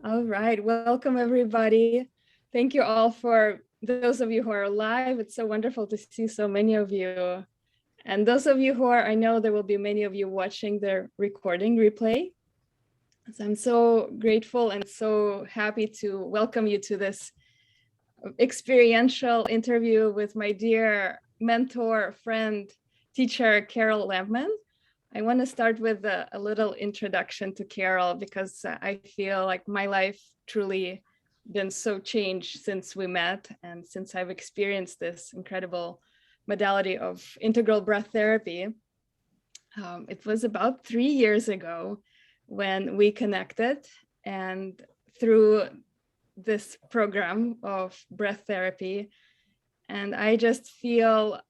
All right, welcome everybody. Thank you all for those of you who are live. It's so wonderful to see so many of you. And those of you who are, I know there will be many of you watching the recording replay. So I'm so grateful and so happy to welcome you to this experiential interview with my dear mentor, friend, teacher, Carol Lampman. I want to start with a little introduction to Carol because I feel like my life truly been so changed since we met and since I've experienced this incredible modality of integral breath therapy. It was about 3 years ago when we connected, and through this program of breath therapy, and I just feel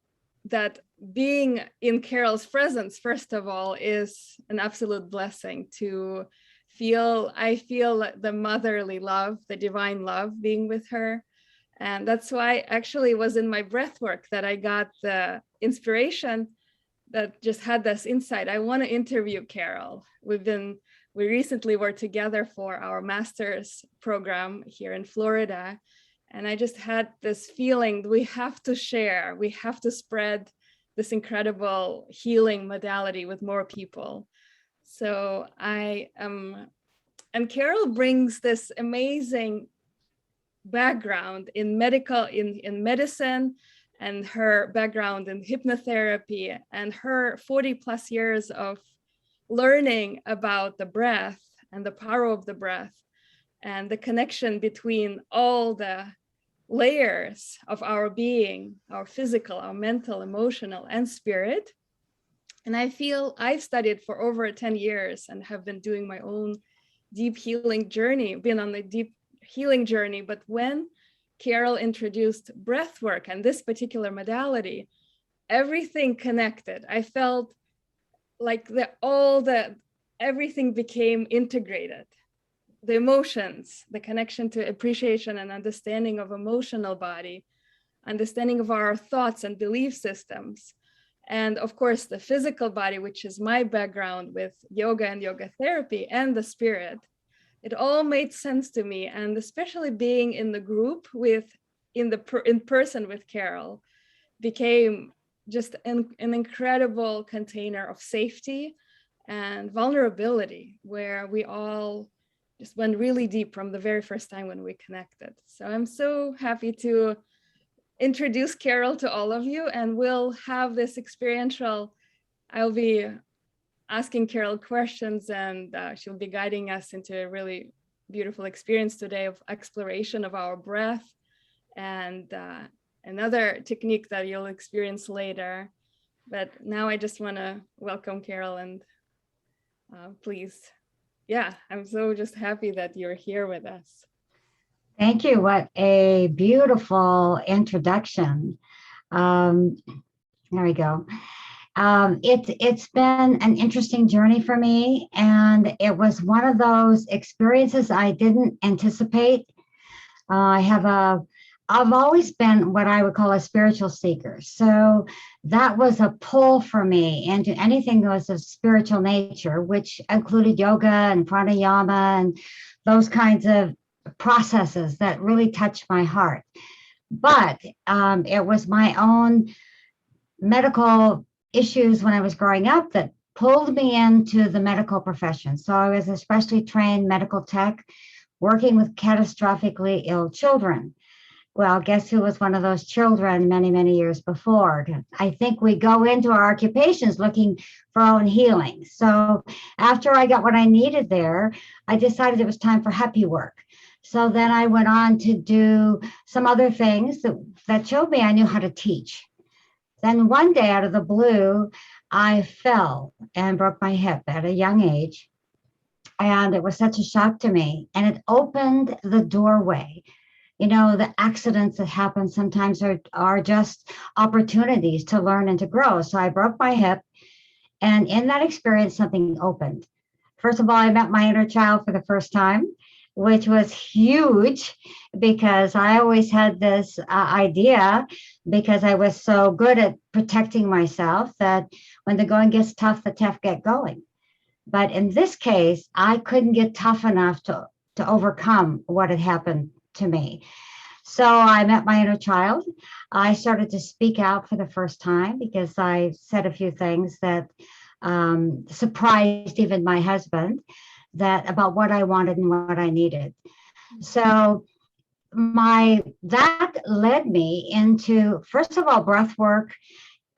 that being in Carol's presence, first of all, is an absolute blessing to feel. I feel the motherly love, the divine love being with her. And that's why actually it was in my breath work that I got the inspiration that just had this insight. I want to interview Carol. We recently were together for our master's program here in Florida. And I just had this feeling we have to share, we have to spread this incredible healing modality with more people. So and Carol brings this amazing background in medicine, and her background in hypnotherapy, and her 40 plus years of learning about the breath and the power of the breath and the connection between all the layers of our being, our physical, our mental, emotional, and spirit. And I feel I've studied for over 10 years and have been doing my own deep healing journey, been on a deep healing journey. But when Carol introduced breath work and this particular modality, everything connected. I felt like everything became integrated. The emotions, the connection to appreciation and understanding of emotional body, understanding of our thoughts and belief systems, and of course the physical body, which is my background with yoga and yoga therapy, and the spirit. It all made sense to me, and especially being in the group in person with Carol became just an incredible container of safety and vulnerability, where we all just went really deep from the very first time when we connected. So I'm so happy to introduce Carol to all of you, and we'll have this experiential. I'll be asking Carol questions, and she'll be guiding us into a really beautiful experience today of exploration of our breath and another technique that you'll experience later. But now I just want to welcome Carol, and please. Yeah, I'm so just happy that you're here with us. Thank you. What a beautiful introduction. There we go. It's been an interesting journey for me, and it was one of those experiences I didn't anticipate. I've always been what I would call a spiritual seeker. So that was a pull for me into anything that was of spiritual nature, which included yoga and pranayama and those kinds of processes that really touched my heart. But it was my own medical issues when I was growing up that pulled me into the medical profession. So I was a specially trained medical tech working with catastrophically ill children. Well, guess who was one of those children many, many years before? I think we go into our occupations looking for our own healing. So after I got what I needed there, I decided it was time for happy work. So then I went on to do some other things that showed me I knew how to teach. Then one day out of the blue, I fell and broke my hip at a young age. And it was such a shock to me. And it opened the doorway. You know, the accidents that happen sometimes are just opportunities to learn and to grow. So I broke my hip. And in that experience, something opened. First of all, I met my inner child for the first time, which was huge because I always had this idea, because I was so good at protecting myself, that when the going gets tough, the tough get going. But in this case, I couldn't get tough enough to to overcome what had happened to me. So I met my inner child. I started to speak out for the first time because I said a few things that surprised even my husband, that about what I wanted and what I needed. So that led me into, first of all, breath work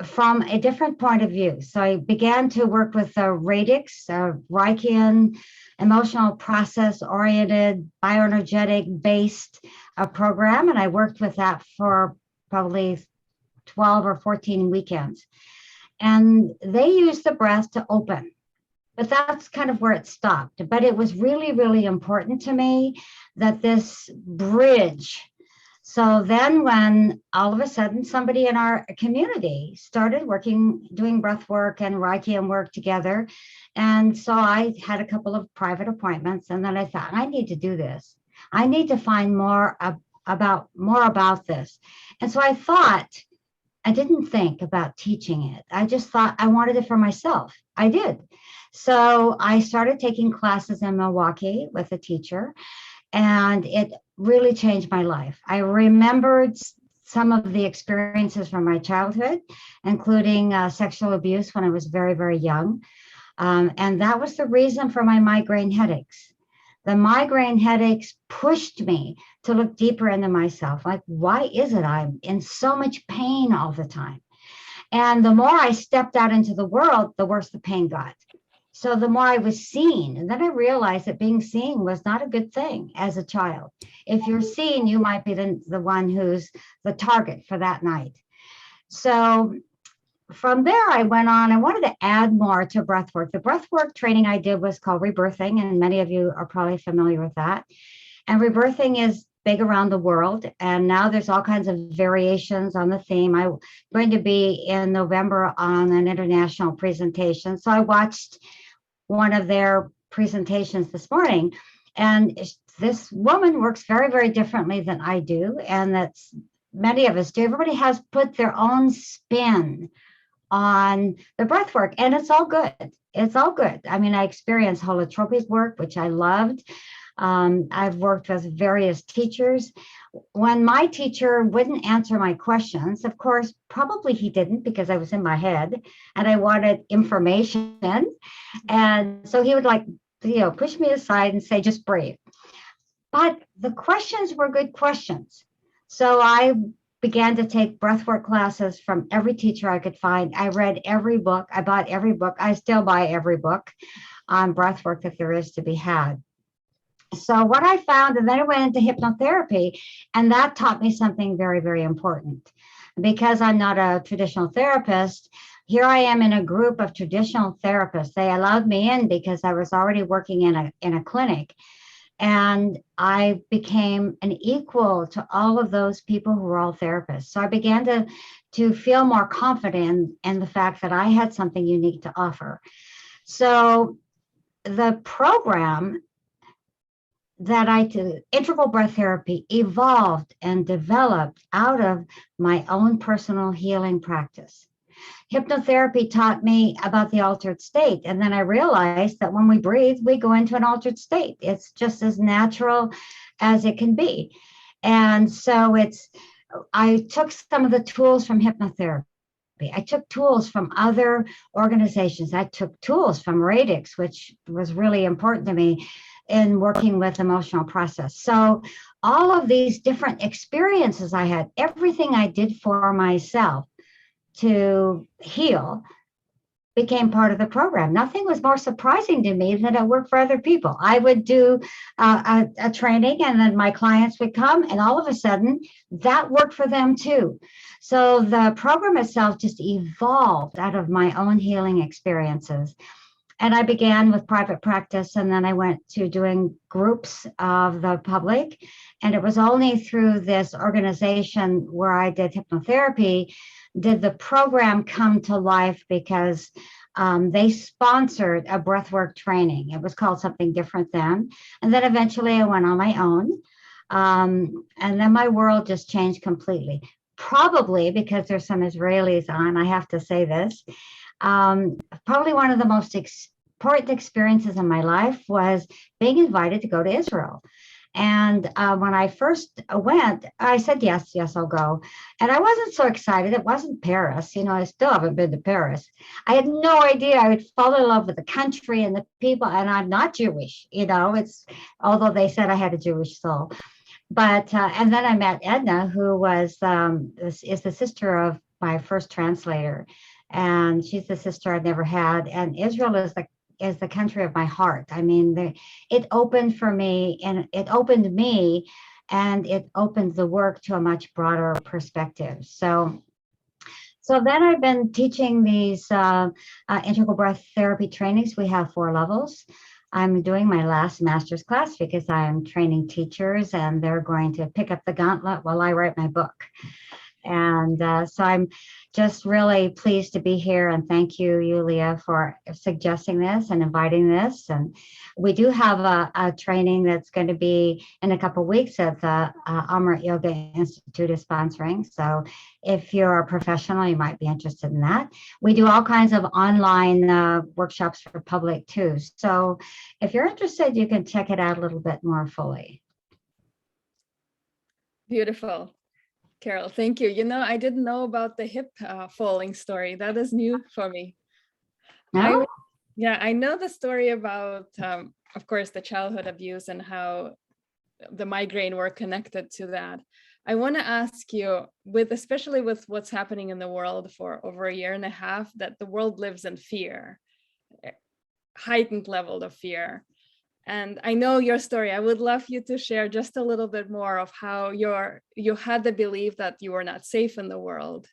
from a different point of view. So I began to work with Radix, Reichian, emotional process oriented, bioenergetic based program. And I worked with that for probably 12 or 14 weekends. And they used the breath to open. But that's kind of where it stopped. But it was really, really important to me that this bridge. So then when all of a sudden somebody in our community started doing breath work and Reiki work together. And so I had a couple of private appointments, and then I thought, I need to do this. I need to find more about this. And so I didn't think about teaching it. I just thought I wanted it for myself. I did. So I started taking classes in Milwaukee with a teacher, and it really changed my life. I remembered some of the experiences from my childhood, including sexual abuse when I was very, very young. And that was the reason for my migraine headaches. The migraine headaches pushed me to look deeper into myself. Like, why is it I'm in so much pain all the time? And the more I stepped out into the world, the worse the pain got. So the more I was seen, and then I realized that being seen was not a good thing as a child. If you're seen, you might be the one who's the target for that night. So from there, I went on. I wanted to add more to breathwork. The breathwork training I did was called Rebirthing, and many of you are probably familiar with that. And Rebirthing is big around the world, and now there's all kinds of variations on the theme. I'm going to be in November on an international presentation. So I watched one of their presentations this morning, and this woman works very, very differently than I do, and that's many of us do. Everybody has put their own spin on the breath work, and it's all good. It's all good. I mean, I experienced holotropic work, which I loved. I've worked with various teachers. When my teacher wouldn't answer my questions, of course, probably he didn't, because I was in my head and I wanted information. And so he would push me aside and say, just breathe. But the questions were good questions. So I began to take breathwork classes from every teacher I could find. I read every book. I bought every book. I still buy every book on breathwork that there is to be had. So what I found, and then I went into hypnotherapy, and that taught me something very, very important. Because I'm not a traditional therapist, here I am in a group of traditional therapists. They allowed me in because I was already working in a clinic. And I became an equal to all of those people who were all therapists. So I began to feel more confident in the fact that I had something unique to offer. So the program that I did, Integral Breath Therapy, evolved and developed out of my own personal healing practice. Hypnotherapy taught me about the altered state. And then I realized that when we breathe, we go into an altered state. It's just as natural as it can be. And so I took some of the tools from hypnotherapy. I took tools from other organizations. I took tools from Radix, which was really important to me in working with emotional process. So all of these different experiences I had, everything I did for myself to heal became part of the program. Nothing was more surprising to me than I work for other people. I would do a training, and then my clients would come, and all of a sudden that worked for them too. So the program itself just evolved out of my own healing experiences. And I began with private practice, and then I went to doing groups of the public. And it was only through this organization where I did hypnotherapy did the program come to life, because they sponsored a breathwork training. It was called something different then. And then eventually I went on my own. And then my world just changed completely. Probably because there's some Israelis on, I have to say this. Probably one of the most important experiences in my life was being invited to go to Israel. And when I first went, I said, yes, I'll go. And I wasn't so excited. It wasn't Paris. I still haven't been to Paris. I had no idea I would fall in love with the country and the people. And I'm not Jewish, it's, although they said I had a Jewish soul. But, and then I met Edna, who is the sister of my first translator. And she's the sister I've never had. And Israel is the country of my heart. I mean, it opened for me, and it opened me, and it opened the work to a much broader perspective. So then I've been teaching these integral breath therapy trainings. We have 4 levels. I'm doing my last master's class because I'm training teachers, and they're going to pick up the gauntlet while I write my book. And so I'm just really pleased to be here, and thank you, Yulia, for suggesting this and inviting this. And we do have a training that's going to be in a couple of weeks that the Amrit Yoga Institute is sponsoring. So if you're a professional, you might be interested in that. We do all kinds of online workshops for public too. So if you're interested, you can check it out a little bit more fully. Beautiful. Carol, thank you. I didn't know about the hip falling story. That is new for me. No? I know the story about, of course, the childhood abuse and how the migraine were connected to that. I want to ask you, especially with what's happening in the world for over 1.5 years, that the world lives in fear, heightened level of fear. And I know your story. I would love you to share just a little bit more of how you had the belief that you were not safe in the world,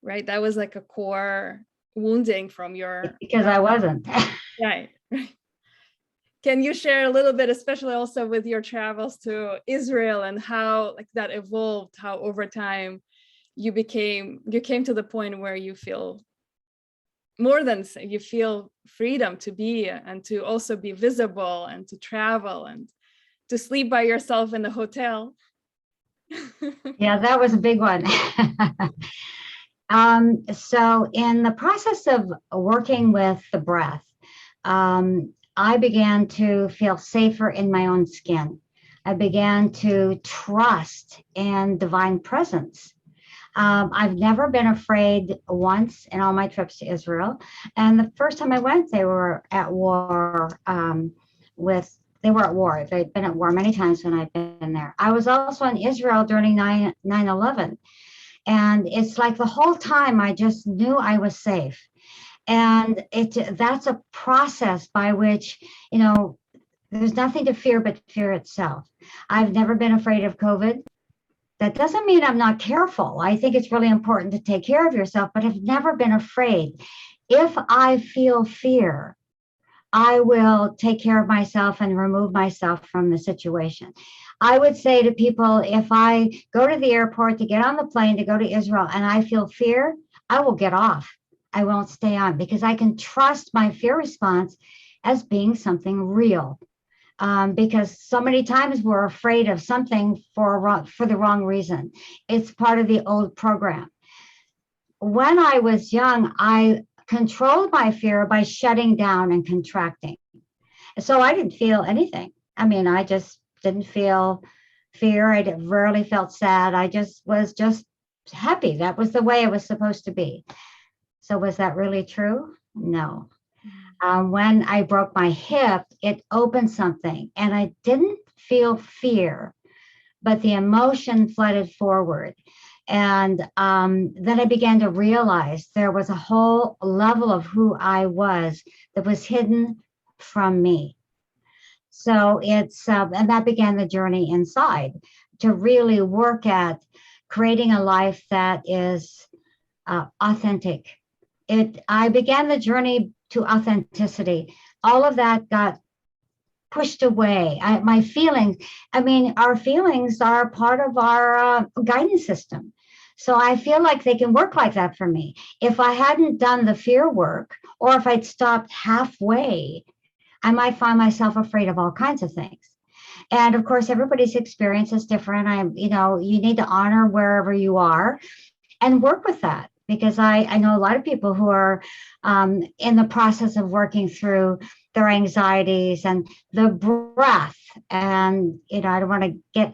right? That was like a core wounding from your... Because I wasn't. Right. Can you share a little bit, especially also with your travels to Israel, and how that evolved, how over time you came to the point where you feel more than you feel freedom to be, and to also be visible, and to travel, and to sleep by yourself in the hotel. Yeah, that was a big one. So in the process of working with the breath, I began to feel safer in my own skin. I began to trust in divine presence. I've never been afraid once in all my trips to Israel. And the first time I went, they were at war they were at war. They'd been at war many times when I've been there. I was also in Israel during 9/11. And it's like the whole time I just knew I was safe. And that's a process by which, there's nothing to fear but fear itself. I've never been afraid of COVID. That doesn't mean I'm not careful. I think it's really important to take care of yourself, but I've never been afraid. If I feel fear, I will take care of myself and remove myself from the situation. I would say to people, if I go to the airport to get on the plane to go to Israel and I feel fear, I will get off. I won't stay on, because I can trust my fear response as being something real. Because so many times we're afraid of something for the wrong reason. It's part of the old program. When I was young, I controlled my fear by shutting down and contracting. So I didn't feel anything. I mean, I just didn't feel fear. I rarely felt sad. I was just happy. That was the way it was supposed to be. So was that really true? No. When I broke my hip, it opened something, and I didn't feel fear, but the emotion flooded forward. And then I began to realize there was a whole level of who I was that was hidden from me. So it's, and that began the journey inside to really work at creating a life that is authentic. I began the journey to authenticity. All of that got pushed away. My feelings, our feelings are part of our guidance system. So I feel like they can work like that for me. If I hadn't done the fear work, or if I'd stopped halfway, I might find myself afraid of all kinds of things. And of course, everybody's experience is different. You need to honor wherever you are and work with that. because I know a lot of people who are in the process of working through their anxieties and the breath. And, I don't want to get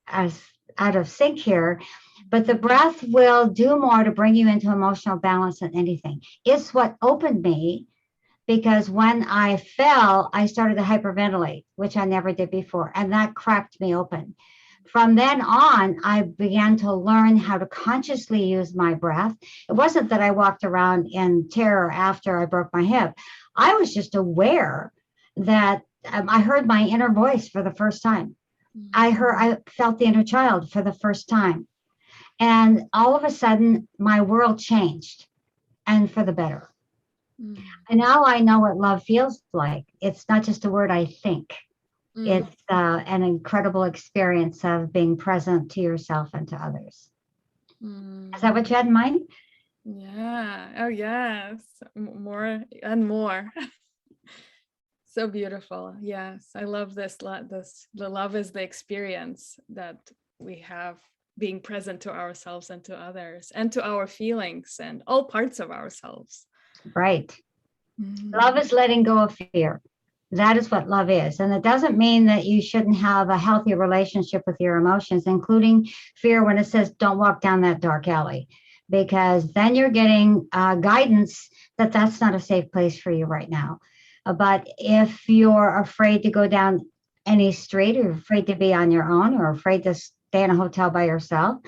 as out of sync here, but the breath will do more to bring you into emotional balance than anything. It's what opened me, because when I fell, I started to hyperventilate, which I never did before. And that cracked me open. From then on, I began to learn how to consciously use my breath. It wasn't that I walked around in terror after I broke my hip. I was just aware that I heard my inner voice for the first time. I felt the inner child for the first time. And all of a sudden, my world changed, and for the better. And now I know what love feels like. It's not just a word I think. It's an incredible experience of being present to yourself and to others. Is that what you had in mind? Yeah. Oh, yes. More and more. So beautiful. Yes. I love this. The love is the experience that we have, being present to ourselves and to others and to our feelings and all parts of ourselves. Right. Love is letting go of fear. That is what love is. And it doesn't mean that you shouldn't have a healthy relationship with your emotions, including fear when it says, don't walk down that dark alley, because then you're getting guidance that that's not a safe place for you right now. But if you're afraid to go down any street, or afraid to be on your own, or afraid to stay in a hotel by yourself,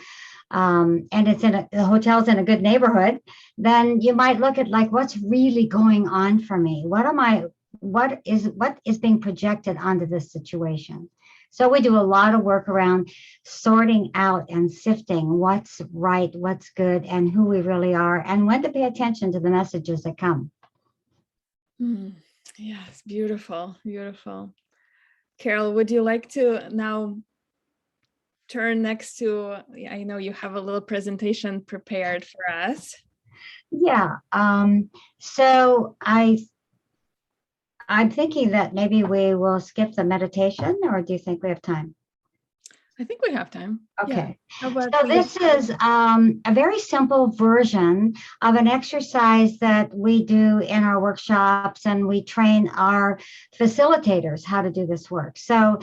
and it's the hotel's in a good neighborhood, then you might look at like, what's really going on for me? What is being projected onto this situation? So we do a lot of work around sorting out and sifting what's right, what's good, and who we really are, and when to pay attention to the messages that come. Yes, beautiful, beautiful. Carol, would you like to now turn next to, I know you have a little presentation prepared for us. Yeah. So I'm thinking that maybe we will skip the meditation, or do you think we have time? I think we have time. Okay. Yeah. So this is a very simple version of an exercise that we do in our workshops, and we train our facilitators how to do this work. So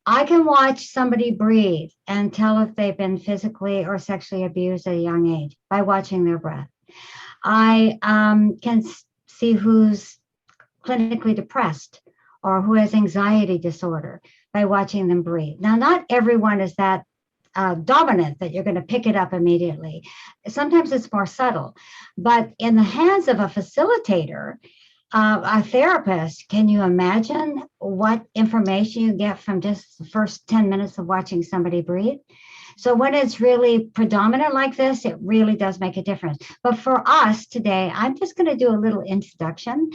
I can watch somebody breathe and tell if they've been physically or sexually abused at a young age by watching their breath. I can see who's clinically depressed or who has anxiety disorder by watching them breathe. Now, not everyone is that dominant that you're going to pick it up immediately. Sometimes it's more subtle, but in the hands of a facilitator, a therapist, can you imagine what information you get from just the first 10 minutes of watching somebody breathe? So when it's really predominant like this, it really does make a difference. But for us today, I'm just going to do a little introduction,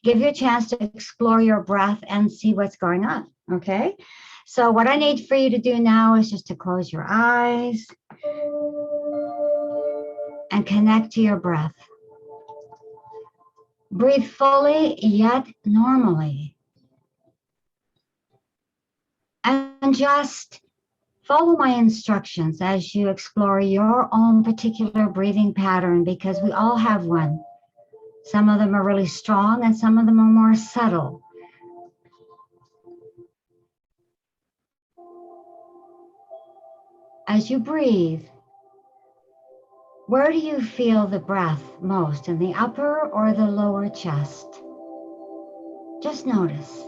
give you a chance to explore your breath and see what's going on, okay? So what I need for you to do now is just to close your eyes and connect to your breath. Breathe fully yet normally. And just follow my instructions as you explore your own particular breathing pattern, because we all have one. Some of them are really strong and some of them are more subtle. As you breathe, where do you feel the breath most, in the upper or the lower chest? Just notice.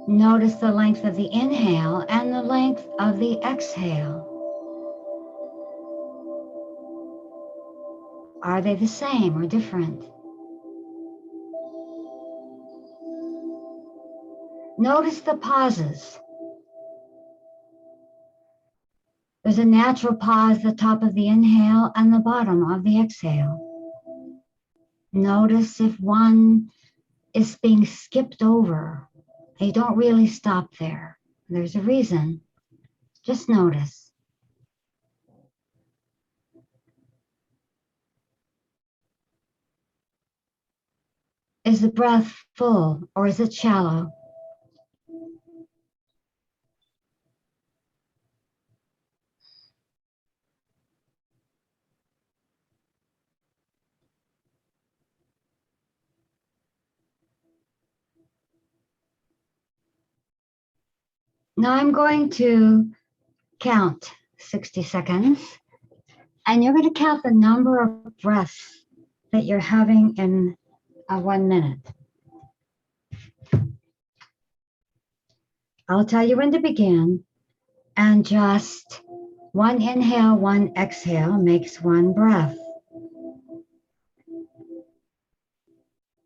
Notice the length of the inhale and the length of the exhale. Are they the same or different? Notice the pauses. There's a natural pause at the top of the inhale and the bottom of the exhale. Notice if one is being skipped over. You don't really stop there. There's a reason. Just notice. Is the breath full or is it shallow? Now I'm going to count 60 seconds, and you're going to count the number of breaths that you're having in 1 minute. I'll tell you when to begin, and just one inhale, one exhale makes one breath.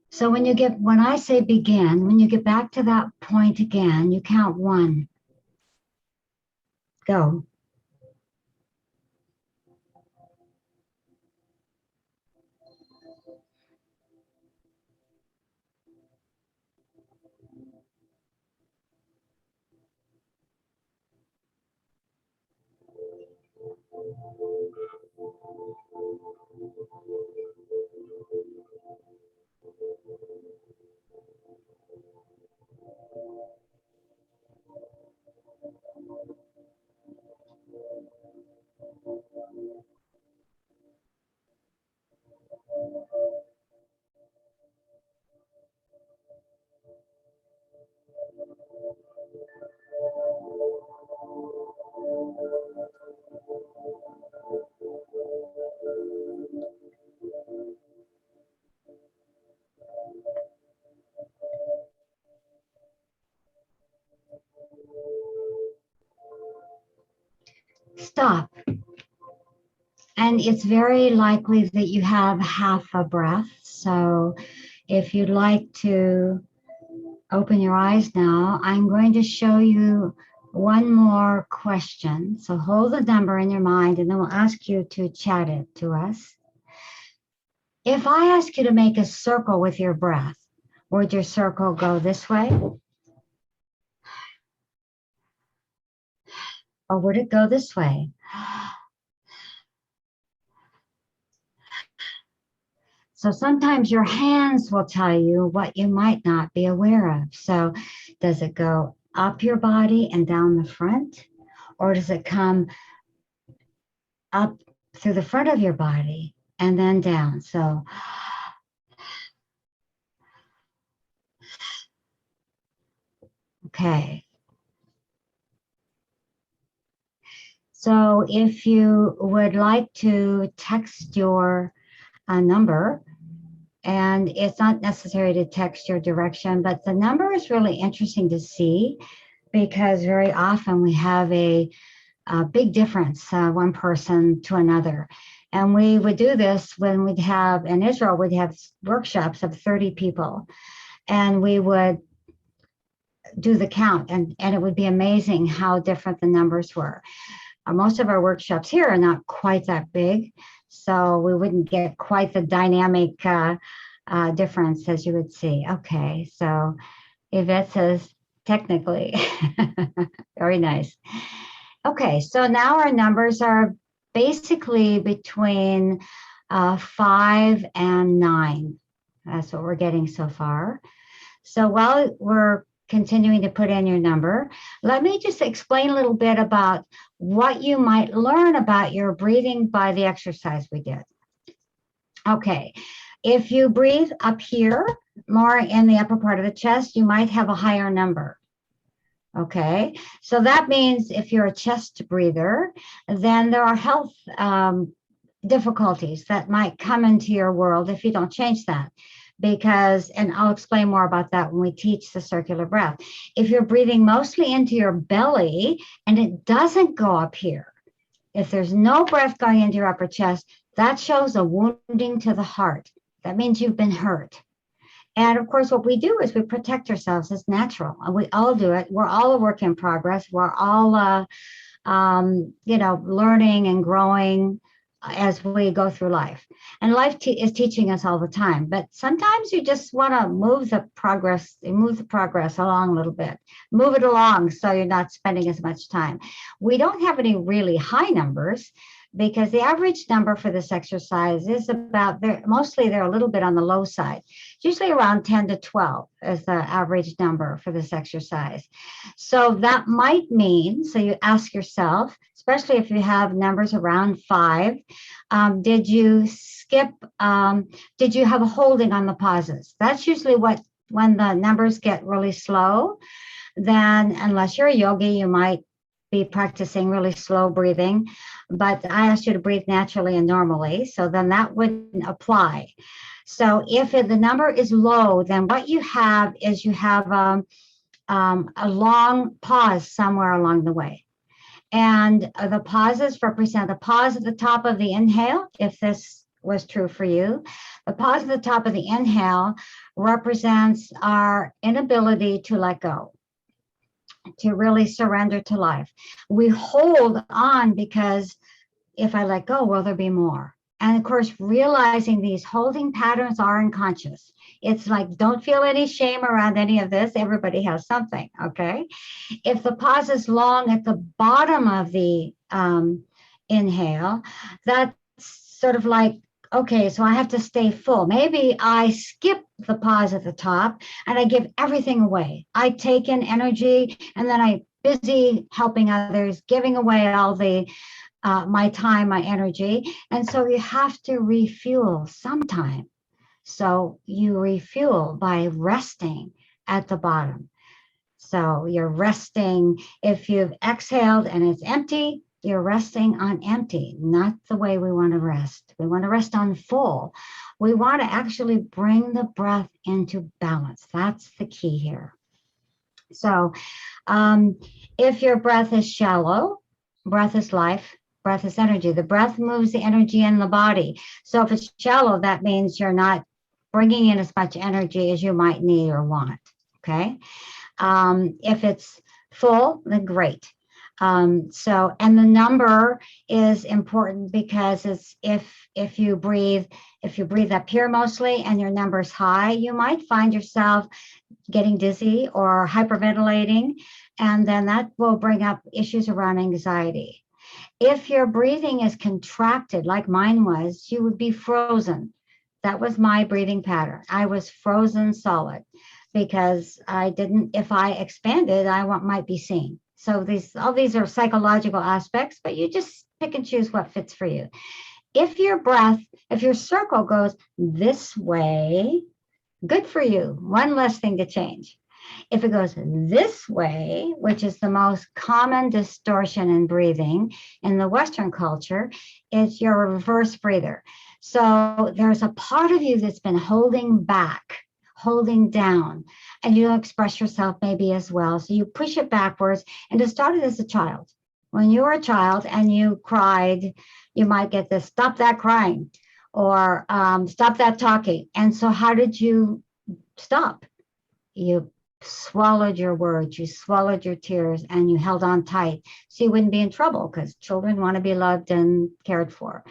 So when I say begin, when you get back to that point again, you count 1. Go. Stop. And it's very likely that you have half a breath. So if you'd like to open your eyes now, I'm going to show you one more question. So hold the number in your mind, and then we'll ask you to chat it to us. If I ask you to make a circle with your breath, would your circle go this way? Or would it go this way? So sometimes your hands will tell you what you might not be aware of. So does it go up your body and down the front? Or does it come up through the front of your body and then down? So okay. So if you would like to text your number, and it's not necessary to text your direction, but the number is really interesting to see because very often we have a big difference, one person to another. And we would do this when we'd have, in Israel, we'd have workshops of 30 people, and we would do the count, and it would be amazing how different the numbers were. Most of our workshops here are not quite that big, so we wouldn't get quite the dynamic difference as you would see. Okay, so Yvette says, technically, very nice. Okay, so now our numbers are basically between 5 and 9. That's what we're getting so far. So while we're continuing to put in your number, let me just explain a little bit about what you might learn about your breathing by the exercise we did. Okay, if you breathe up here, more in the upper part of the chest, you might have a higher number. Okay, so that means if you're a chest breather, then there are health difficulties that might come into your world if you don't change that. Because, and I'll explain more about that when we teach the circular breath. If you're breathing mostly into your belly and it doesn't go up here, if there's no breath going into your upper chest, that shows a wounding to the heart. That means you've been hurt. And of course, what we do is we protect ourselves. It's natural. And we all do it. We're all a work in progress. We're all, learning and growing as we go through life. And life is teaching us all the time. But sometimes you just want to move the progress along a little bit. Move it along so you're not spending as much time. We don't have any really high numbers, because the average number for this exercise is about, mostly they're a little bit on the low side. Usually around 10 to 12 is the average number for this exercise. So that might mean, so you ask yourself, especially if you have numbers around 5, did you skip, did you have a holding on the pauses? That's usually when the numbers get really slow, then unless you're a yogi, you might be practicing really slow breathing. But I asked you to breathe naturally and normally, so then that wouldn't apply. So if the number is low, then what you have is you have a long pause somewhere along the way. And the pauses represent the pause at the top of the inhale, if this was true for you. The pause at the top of the inhale represents our inability to let go, to really surrender to life. We hold on because if I let go, will there be more? And of course, realizing these holding patterns are unconscious. It's like, don't feel any shame around any of this. Everybody has something, okay? If the pause is long at the bottom of the inhale, that's sort of like, okay, so I have to stay full. Maybe I skip the pause at the top and I give everything away. I take in energy and then I busy helping others, giving away all the my time, my energy. And so you have to refuel sometime. So you refuel by resting at the bottom. So you're resting. If you've exhaled and it's empty, you're resting on empty, not the way we want to rest. We want to rest on full. We want to actually bring the breath into balance. That's the key here. So if your breath is shallow, breath is life, breath is energy. The breath moves the energy in the body. So if it's shallow, that means you're not bringing in as much energy as you might need or want, okay? If it's full, then great. And the number is important because it's if you breathe up here mostly and your number's high, you might find yourself getting dizzy or hyperventilating, and then that will bring up issues around anxiety. If your breathing is contracted, like mine was, you would be frozen. That was my breathing pattern. I was frozen solid because if I expanded, I might be seen. So all these are psychological aspects, but you just pick and choose what fits for you. If your circle goes this way, good for you. One less thing to change. If it goes this way, which is the most common distortion in breathing in the Western culture, it's you're a reverse breather. So there's a part of you that's been holding back, holding down, and you don't express yourself maybe as well. So you push it backwards, and it started as a child. When you were a child and you cried, you might get this, stop that crying, or stop that talking. And so how did you stop? You swallowed your words, you swallowed your tears, and you held on tight so you wouldn't be in trouble, because children want to be loved and cared for.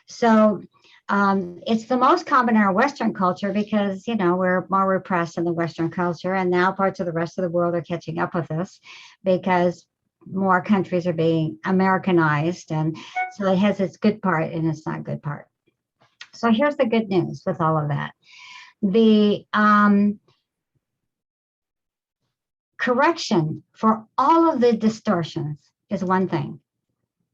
So it's the most common in our Western culture because, we're more repressed in the Western culture, and now parts of the rest of the world are catching up with us because more countries are being Americanized, and so it has its good part and its not good part. So here's the good news with all of that. The correction for all of the distortions is one thing.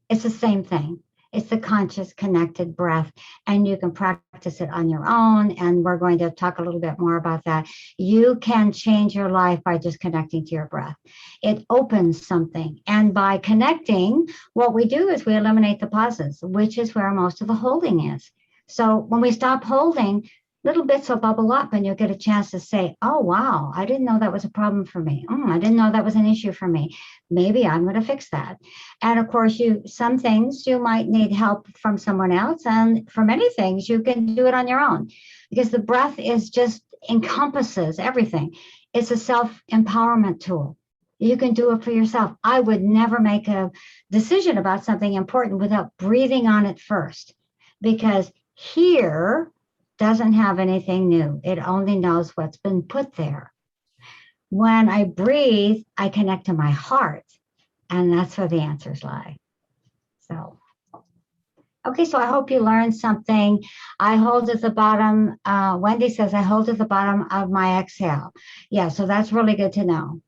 It's the same thing. It's the conscious connected breath, and you can practice it on your own. And we're going to talk a little bit more about that. You can change your life by just connecting to your breath. It opens something. And by connecting, what we do is we eliminate the pauses, which is where most of the holding is. So when we stop holding, little bits will bubble up and you'll get a chance to say, oh, wow, I didn't know that was a problem for me. I didn't know that was an issue for me. Maybe I'm going to fix that. And of course, some things you might need help from someone else. And for many things, you can do it on your own because the breath encompasses everything. It's a self-empowerment tool. You can do it for yourself. I would never make a decision about something important without breathing on it first, because here doesn't have anything new. It only knows what's been put there. When I breathe, I connect to my heart, and that's where the answers lie. So, okay, so I hope you learned something. I hold at the bottom. Wendy says I hold at the bottom of my exhale. Yeah, so that's really good to know.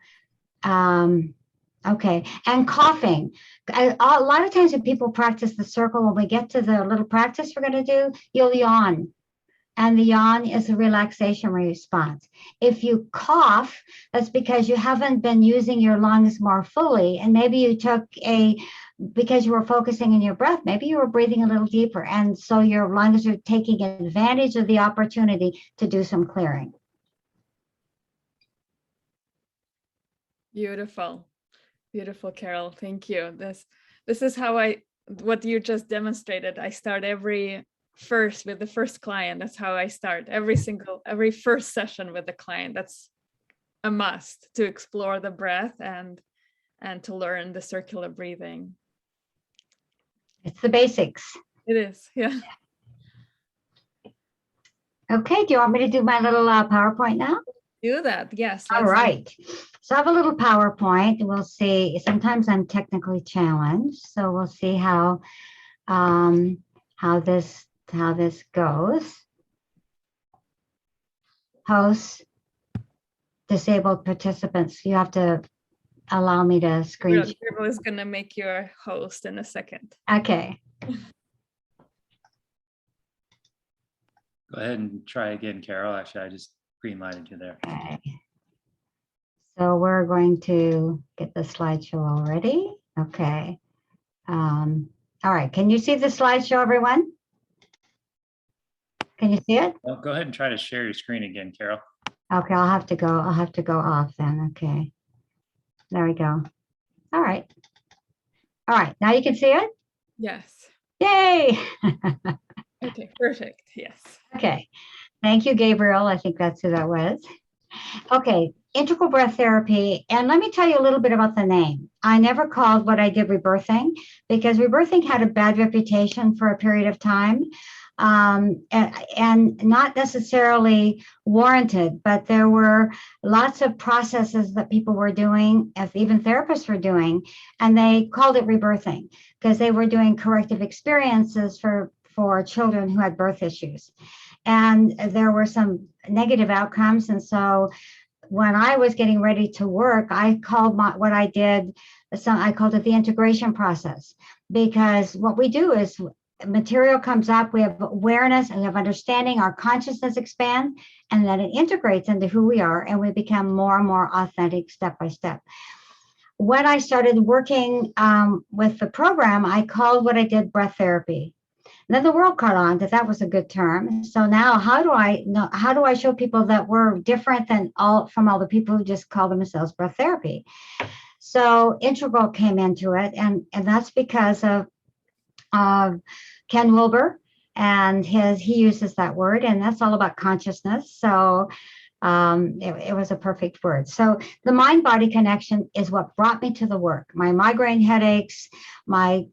Okay, and coughing. A lot of times when people practice the circle, when we get to the little practice we're going to do, you'll yawn. and the yawn is a relaxation response. If you cough, that's because you haven't been using your lungs more fully. And maybe you because you were focusing on your breath, maybe you were breathing a little deeper. And so your lungs are taking advantage of the opportunity to do some clearing. Beautiful. Beautiful, Carol. Thank you. This is how what you just demonstrated. I start with the first client. That's how I start every first session with the client. That's a must to explore the breath and to learn the circular breathing. It's the basics. It is, yeah. Okay, do you want me to do my little PowerPoint now? Do that, yes. All right. So I have a little PowerPoint. We'll see. Sometimes I'm technically challenged, so we'll see how this goes. Hosts, disabled participants. You have to allow me to screen share. Carol is going to make you a host in a second. Okay. Go ahead and try again, Carol. Actually, I just green-lighted you there. Okay. So we're going to get the slideshow already. Okay. All right. Can you see the slideshow, everyone? Can you see it? Well, go ahead and try to share your screen again, Carol. Okay, I'll have to go off then. Okay. There we go. All right. All right. Now you can see it? Yes. Yay. Okay, perfect. Yes. Okay. Thank you, Gabriel. I think that's who that was. Okay, Integral Breath Therapy. And let me tell you a little bit about the name. I never called what I did Rebirthing because Rebirthing had a bad reputation for a period of time, and not necessarily warranted, but there were lots of processes that people were doing, as even therapists were doing, and they called it Rebirthing because they were doing corrective experiences for children who had birth issues. And there were some negative outcomes. And so when I was getting ready to work, I called I called it the integration process, because what we do is material comes up, we have awareness and we have understanding, our consciousness expands, and then it integrates into who we are, and we become more and more authentic step by step. When I started working with the program, I called what I did breath therapy. Then the world caught on that was a good term. So now how do I show people that we're different than all the people who just call themselves breath therapy? So Integral came into it, and that's because of Ken Wilber, and he uses that word, and that's all about consciousness. So it was a perfect word. So the mind-body connection is what brought me to the work. My migraine headaches, my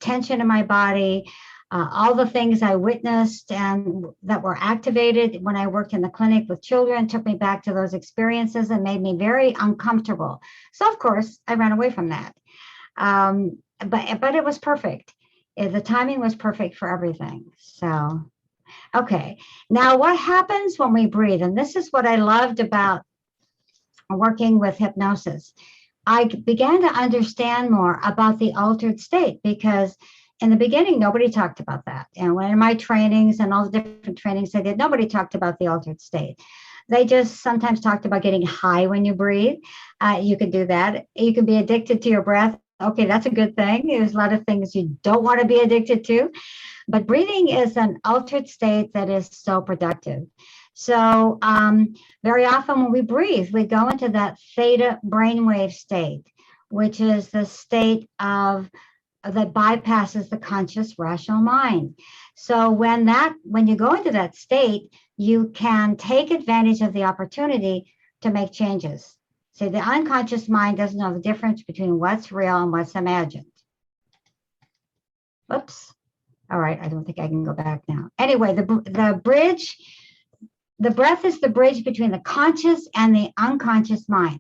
tension in my body, all the things I witnessed and that were activated when I worked in the clinic with children took me back to those experiences and made me very uncomfortable. So of course I ran away from that. But it was perfect. The timing was perfect for everything. So, okay. Now what happens when we breathe? And this is what I loved about working with hypnosis. I began to understand more about the altered state, because in the beginning, nobody talked about that. And when in my trainings and all the different trainings I did, nobody talked about the altered state. They just sometimes talked about getting high when you breathe. You can do that. You can be addicted to your breath. Okay, that's a good thing. There's a lot of things you don't want to be addicted to. But breathing is an altered state that is so productive. So very often when we breathe, we go into that theta brainwave state, which is the state that bypasses the conscious rational mind. So when you go into that state, you can take advantage of the opportunity to make changes. See, the unconscious mind doesn't know the difference between what's real and what's imagined. Whoops. All right, I don't think I can go back now. Anyway, the breath is the bridge between the conscious and the unconscious mind.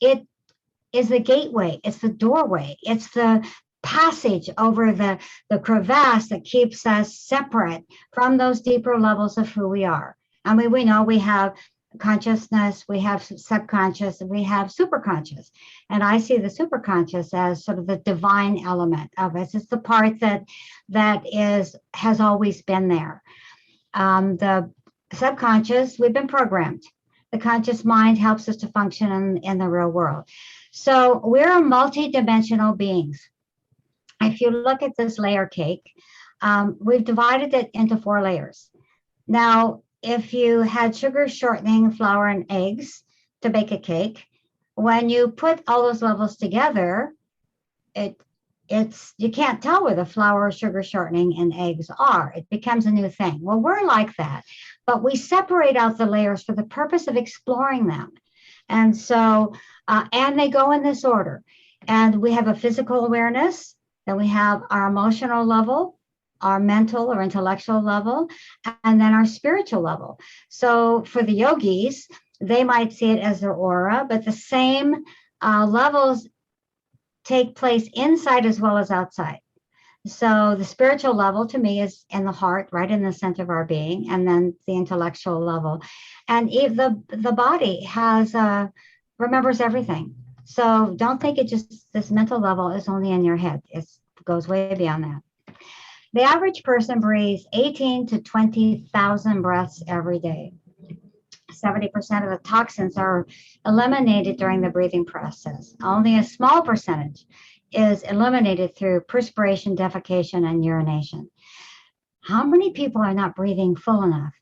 It is the gateway, it's the doorway, it's the passage over the crevasse that keeps us separate from those deeper levels of who we are. I mean, we know we have consciousness, we have subconscious, and we have superconscious. And I see the superconscious as sort of the divine element of us. It's the part that has always been there. The subconscious, we've been programmed. The conscious mind helps us to function in the real world. So we're multi-dimensional beings. If you look at this layer cake, we've divided it into 4 layers. Now, if you had sugar, shortening, flour, and eggs to bake a cake, when you put all those levels together, you can't tell where the flour, sugar, shortening, and eggs are. It becomes a new thing. Well, we're like that, but we separate out the layers for the purpose of exploring them. And so, and they go in this order. And we have a physical awareness, then we have our emotional level, our mental or intellectual level, and then our spiritual level. So for the yogis, they might see it as their aura, but the same levels take place inside as well as outside. So the spiritual level to me is in the heart, right in the center of our being, and then the intellectual level. And if the body has remembers everything. So don't think it just, this mental level is only in your head. It goes way beyond that. The average person breathes 18 to 20,000 breaths every day. 70% of the toxins are eliminated during the breathing process. Only a small percentage is eliminated through perspiration, defecation, and urination. How many people are not breathing full enough?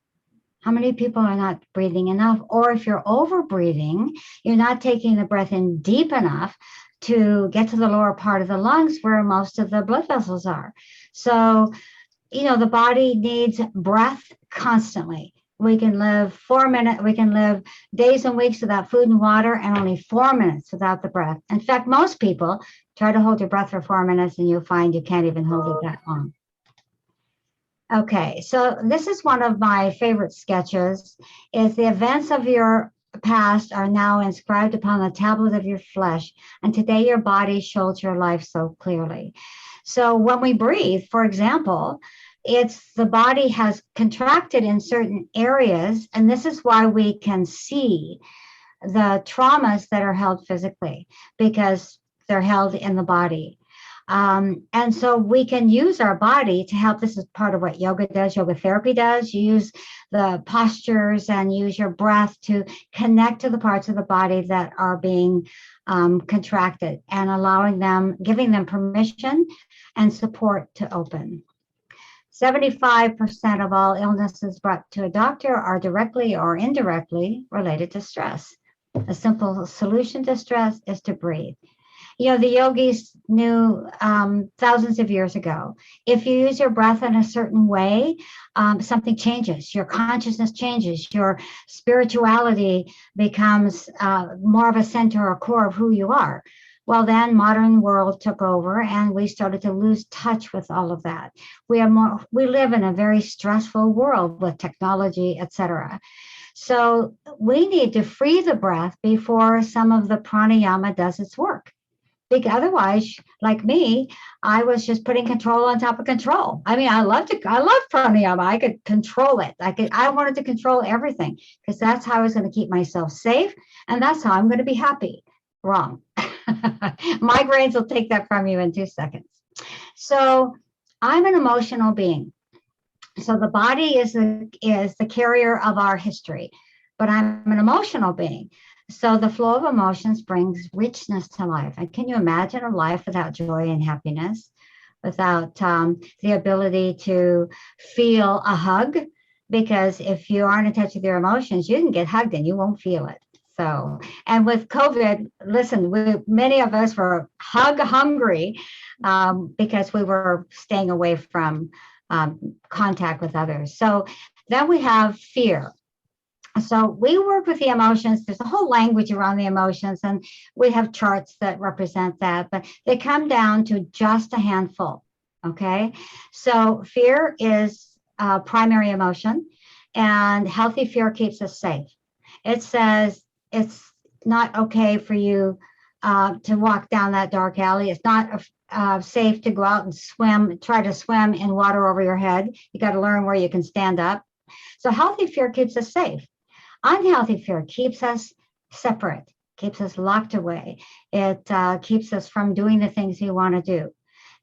How many people are not breathing enough? Or if you're over breathing, you're not taking the breath in deep enough to get to the lower part of the lungs where most of the blood vessels are. So, the body needs breath constantly. We can live 4 minutes, we can live days and weeks without food and water, and only 4 minutes without the breath. In fact, most people try to hold your breath for 4 minutes and you'll find you can't even hold it that long. Okay, so this is one of my favorite sketches, is the events of your past are now inscribed upon the tablet of your flesh, and today your body shows your life so clearly. So when we breathe, for example, it's the body has contracted in certain areas, and this is why we can see the traumas that are held physically, because they're held in the body. And so we can use our body to help. This is part of what yoga does, yoga therapy does. You use the postures and use your breath to connect to the parts of the body that are being contracted, and allowing them, giving them permission and support to open. 75% of all illnesses brought to a doctor are directly or indirectly related to stress. A simple solution to stress is to breathe. The yogis knew thousands of years ago, if you use your breath in a certain way, something changes. Your consciousness changes. Your spirituality becomes more of a center or core of who you are. Well, then modern world took over and we started to lose touch with all of that. We live in a very stressful world with technology, etc. So we need to free the breath before some of the pranayama does its work. Because otherwise, like me, I was just putting control on top of control. I mean, I love pranayama. I could control it. I wanted to control everything because that's how I was going to keep myself safe. And that's how I'm going to be happy. Wrong. Migraines will take that from you in 2 seconds. So I'm an emotional being. So the body is the carrier of our history, but I'm an emotional being. So the flow of emotions brings richness to life. And can you imagine a life without joy and happiness, without the ability to feel a hug? Because if you aren't in touch with your emotions, you can get hugged and you won't feel it. So, and with COVID, listen, many of us were hug hungry because we were staying away from contact with others. So then we have fear. So we work with the emotions. There's a whole language around the emotions, and we have charts that represent that, but they come down to just a handful, okay? So fear is a primary emotion, and healthy fear keeps us safe. It says it's not okay for you to walk down that dark alley. It's not safe to go out and try to swim in water over your head. You got to learn where you can stand up. So healthy fear keeps us safe. Unhealthy fear keeps us separate, keeps us locked away. It keeps us from doing the things we want to do.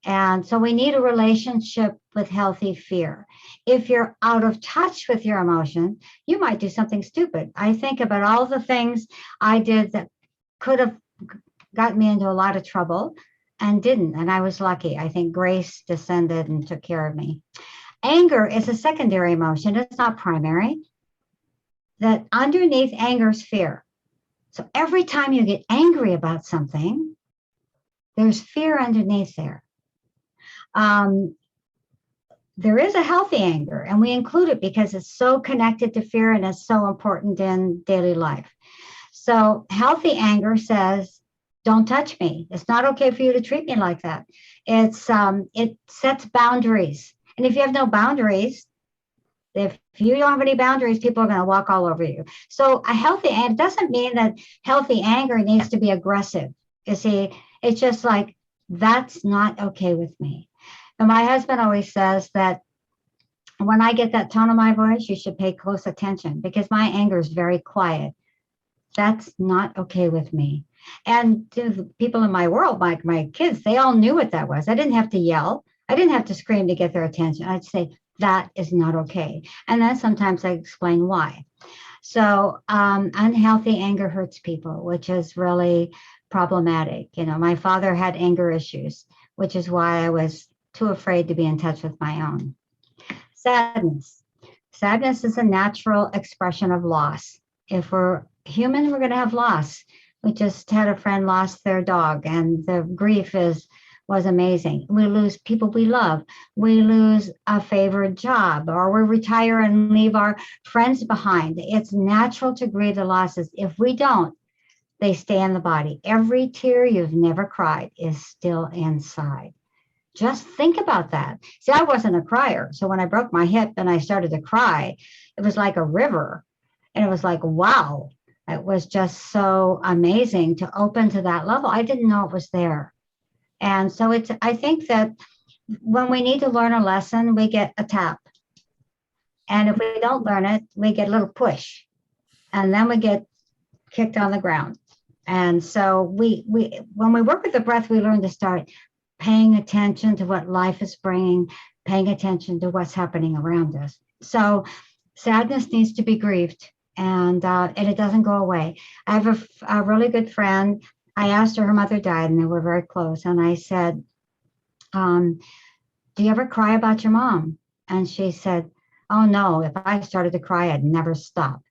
And so we need a relationship with healthy fear. If you're out of touch with your emotion, you might do something stupid. I think about all the things I did that could have gotten me into a lot of trouble and didn't. And I was lucky. I think grace descended and took care of me. Anger is a secondary emotion. It's not primary. That underneath anger is fear. So every time you get angry about something, there's fear underneath there. There is a healthy anger, and we include it because it's so connected to fear and it's so important in daily life. So healthy anger says, don't touch me. It's not okay for you to treat me like that. It sets boundaries. And if you have no boundaries, if you don't have any boundaries, people are going to walk all over you. So a healthy anger doesn't mean that healthy anger needs to be aggressive. You see, it's just like, that's not okay with me. And my husband always says that when I get that tone of my voice, you should pay close attention because my anger is very quiet. That's not okay with me. And to the people in my world, like my kids, they all knew what that was. I didn't have to yell. I didn't have to scream to get their attention. I'd say, that is not okay. And then sometimes I explain why. So unhealthy anger hurts people, which is really problematic. You know, my father had anger issues, which is why I was too afraid to be in touch with my own. Sadness. Sadness is a natural expression of loss. If we're human, we're going to have loss. We just had a friend lost their dog, and the grief was amazing. We lose people we love. We lose a favorite job, or we retire and leave our friends behind. It's natural to grieve the losses. If we don't, they stay in the body. Every tear you've never cried is still inside. Just think about that. See, I wasn't a crier. So when I broke my hip and I started to cry, it was like a river. And it was like, wow, it was just so amazing to open to that level. I didn't know it was there. And so I think that when we need to learn a lesson, we get a tap. And if we don't learn it, we get a little push. And then we get kicked on the ground. And so we when we work with the breath, we learn to start paying attention to what life is bringing, paying attention to what's happening around us. So sadness needs to be grieved, and it doesn't go away. I have a really good friend. I asked her mother died, and they were very close. And I said, do you ever cry about your mom? And she said, oh, no, if I started to cry, I'd never stop.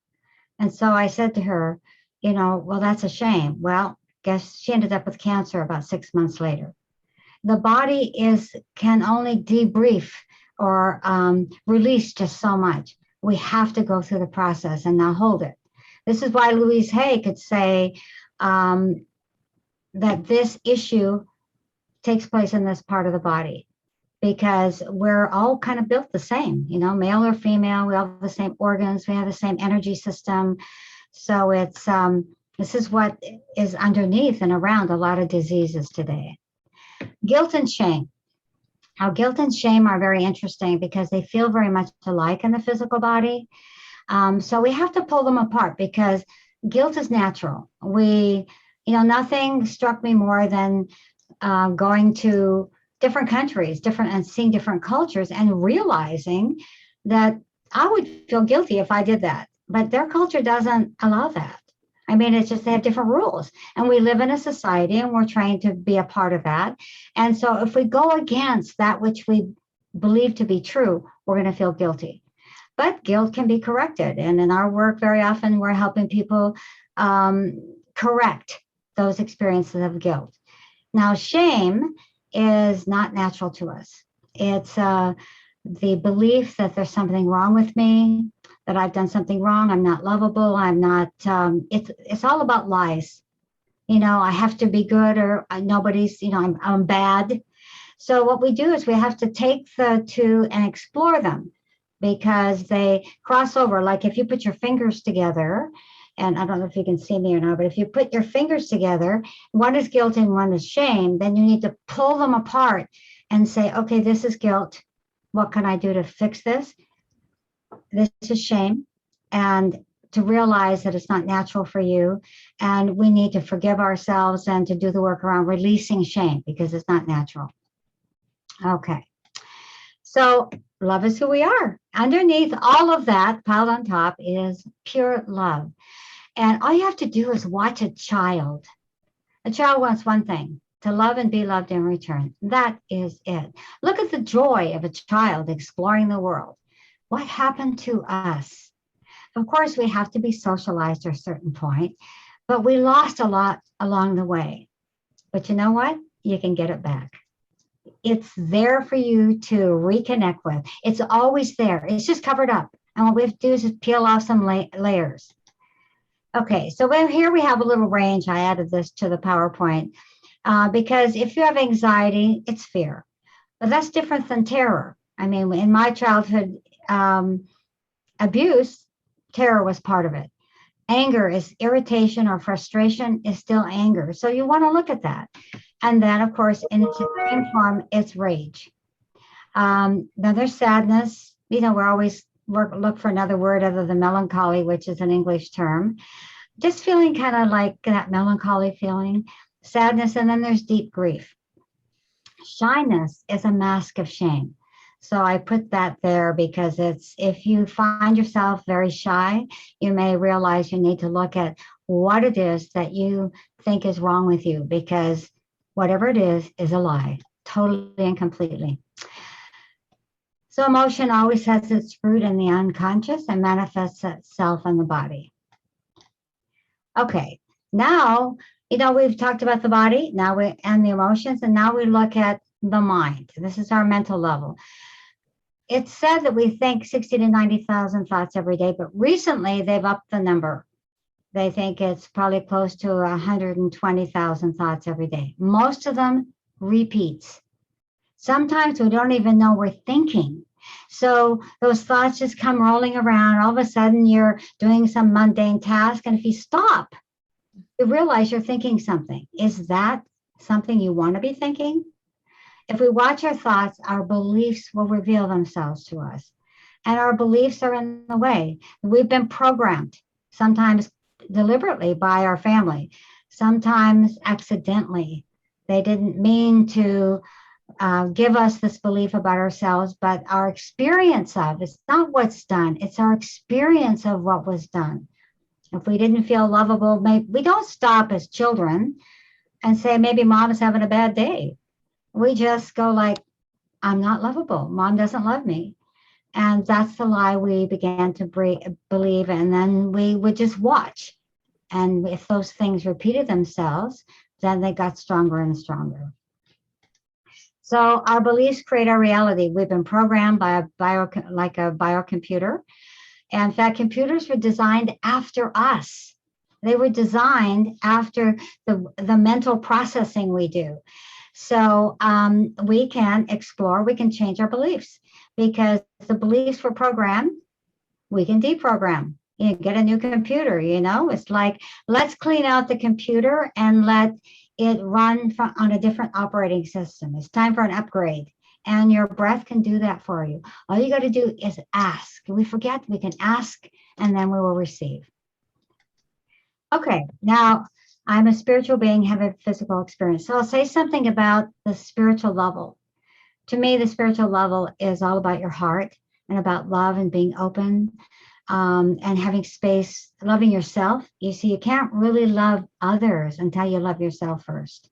And so I said to her, you know, well, that's a shame. Well, guess she ended up with cancer about 6 months later. The body can only debrief or release just so much. We have to go through the process and now hold it. This is why Louise Hay could say that this issue takes place in this part of the body, because we're all kind of built the same, you know, male or female, we all have the same organs, we have the same energy system. So it's this is what is underneath and around a lot of diseases today. Guilt and shame. Now, guilt and shame are very interesting because they feel very much alike in the physical body. So we have to pull them apart because guilt is natural. Nothing struck me more than going to different countries, and seeing different cultures and realizing that I would feel guilty if I did that, but their culture doesn't allow that. I mean, it's just they have different rules, and we live in a society and we're trying to be a part of that. And so if we go against that which we believe to be true, we're going to feel guilty. But guilt can be corrected. And in our work, very often we're helping people correct those experiences of guilt. Now, shame is not natural to us. It's the belief that there's something wrong with me, that I've done something wrong, I'm not lovable, I'm not, it's all about lies. You know, I have to be good, or nobody's, you know, I'm bad. So what we do is we have to take the two and explore them, because they cross over. Like if you put your fingers together, and I don't know if you can see me or not, but if you put your fingers together, one is guilt and one is shame, then you need to pull them apart and say, okay, this is guilt. What can I do to fix this? This is shame. And to realize that it's not natural for you. And we need to forgive ourselves and to do the work around releasing shame because it's not natural. Okay. So love is who we are. Underneath all of that, piled on top, is pure love. And all you have to do is watch a child. A child wants one thing, to love and be loved in return. That is it. Look at the joy of a child exploring the world. What happened to us? Of course, we have to be socialized at a certain point, but we lost a lot along the way. But you know what? You can get it back. It's there for you to reconnect with. It's always there. It's just covered up. And what we have to do is just peel off some layers. Okay, so here we have a little range. I added this to the PowerPoint because if you have anxiety, it's fear. But that's different than terror. I mean, in my childhood abuse, terror was part of it. Anger is irritation, or frustration is still anger. So you want to look at that. And then, of course, in its extreme form, it's rage. Then there's sadness. You know, we're always look for another word other than melancholy, which is an English term. Just feeling kind of like that melancholy feeling, sadness, and then there's deep grief. Shyness is a mask of shame. So I put that there because it's, if you find yourself very shy, you may realize you need to look at what it is that you think is wrong with you, because whatever it is a lie, totally and completely. So emotion always has its root in the unconscious and manifests itself in the body. Okay, now, you know, we've talked about the body and the emotions, and now we look at the mind. This is our mental level. It's said that we think 60 to 90,000 thoughts every day, but recently they've upped the number. They think it's probably close to 120,000 thoughts every day. Most of them repeats. Sometimes we don't even know we're thinking. So those thoughts just come rolling around. All of a sudden you're doing some mundane task, and if you stop, you realize you're thinking something. Is that something you want to be thinking? If we watch our thoughts, our beliefs will reveal themselves to us. And our beliefs are in the way. We've been programmed, sometimes deliberately by our family, sometimes accidentally. They didn't mean to give us this belief about ourselves, but our experience of, it's not what's done, it's our experience of what was done. If we didn't feel lovable, we don't stop as children and say, maybe mom is having a bad day. We just go like, I'm not lovable. Mom doesn't love me. And that's the lie we began to believe. And then we would just watch. And if those things repeated themselves, then they got stronger and stronger. So our beliefs create our reality. We've been programmed by a biocomputer. And in fact, computers were designed after us. They were designed after the mental processing we do. So we can explore, we can change our beliefs, because the beliefs were programmed, we can deprogram. You get a new computer, you know, it's like, let's clean out the computer and let it run on a different operating system. It's time for an upgrade. And your breath can do that for you. All you got to do is ask. We forget we can ask, and then we will receive. Okay, now I'm a spiritual being, have a physical experience. So I'll say something about the spiritual level. To me, the spiritual level is all about your heart and about love and being open and having space, loving yourself. You see, you can't really love others until you love yourself first.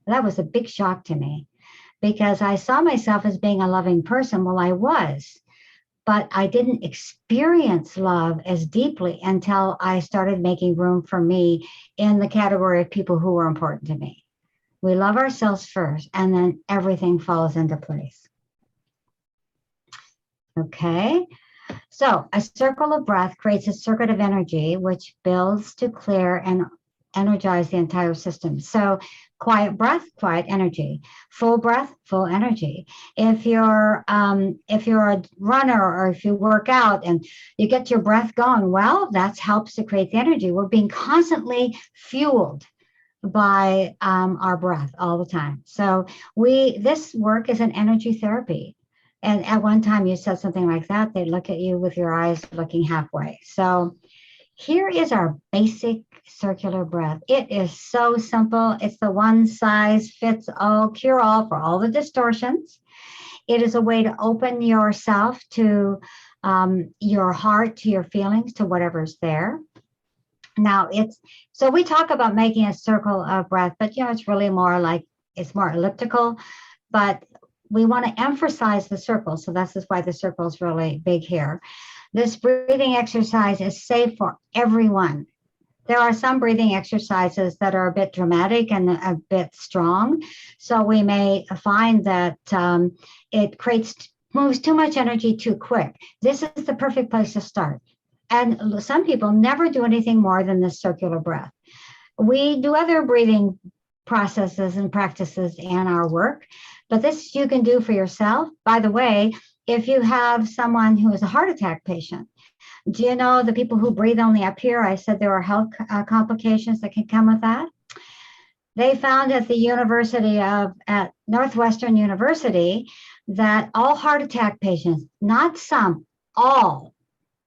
That was a big shock to me, because I saw myself as being a loving person. Well, I was, but I didn't experience love as deeply until I started making room for me in the category of people who were important to me. We love ourselves first, and then everything falls into place. Okay, so a circle of breath creates a circuit of energy, which builds to clear and energize the entire system. So quiet breath, quiet energy. Full breath, full energy. If you're a runner, or if you work out and you get your breath going, well, that helps to create the energy. We're being constantly fueled by our breath all the time. So this work is an energy therapy. And at one time you said something like that, they look at you with your eyes looking halfway. So Here is our basic circular breath. It is so simple. It's the one size fits all cure all for all the distortions. It is a way to open yourself to your heart, to your feelings, to whatever's there. Now so we talk about making a circle of breath, but it's really more like it's more elliptical, but we want to emphasize the circle. So that's why the circle is really big here. This breathing exercise is safe for everyone. There are some breathing exercises that are a bit dramatic and a bit strong. So we may find that it moves too much energy too quick. This is the perfect place to start. And some people never do anything more than this circular breath. We do other breathing processes and practices in our work, but this you can do for yourself. By the way, if you have someone who is a heart attack patient, do you know the people who breathe only up here? I said there are health complications that can come with that. They found at Northwestern University that all heart attack patients, not some, all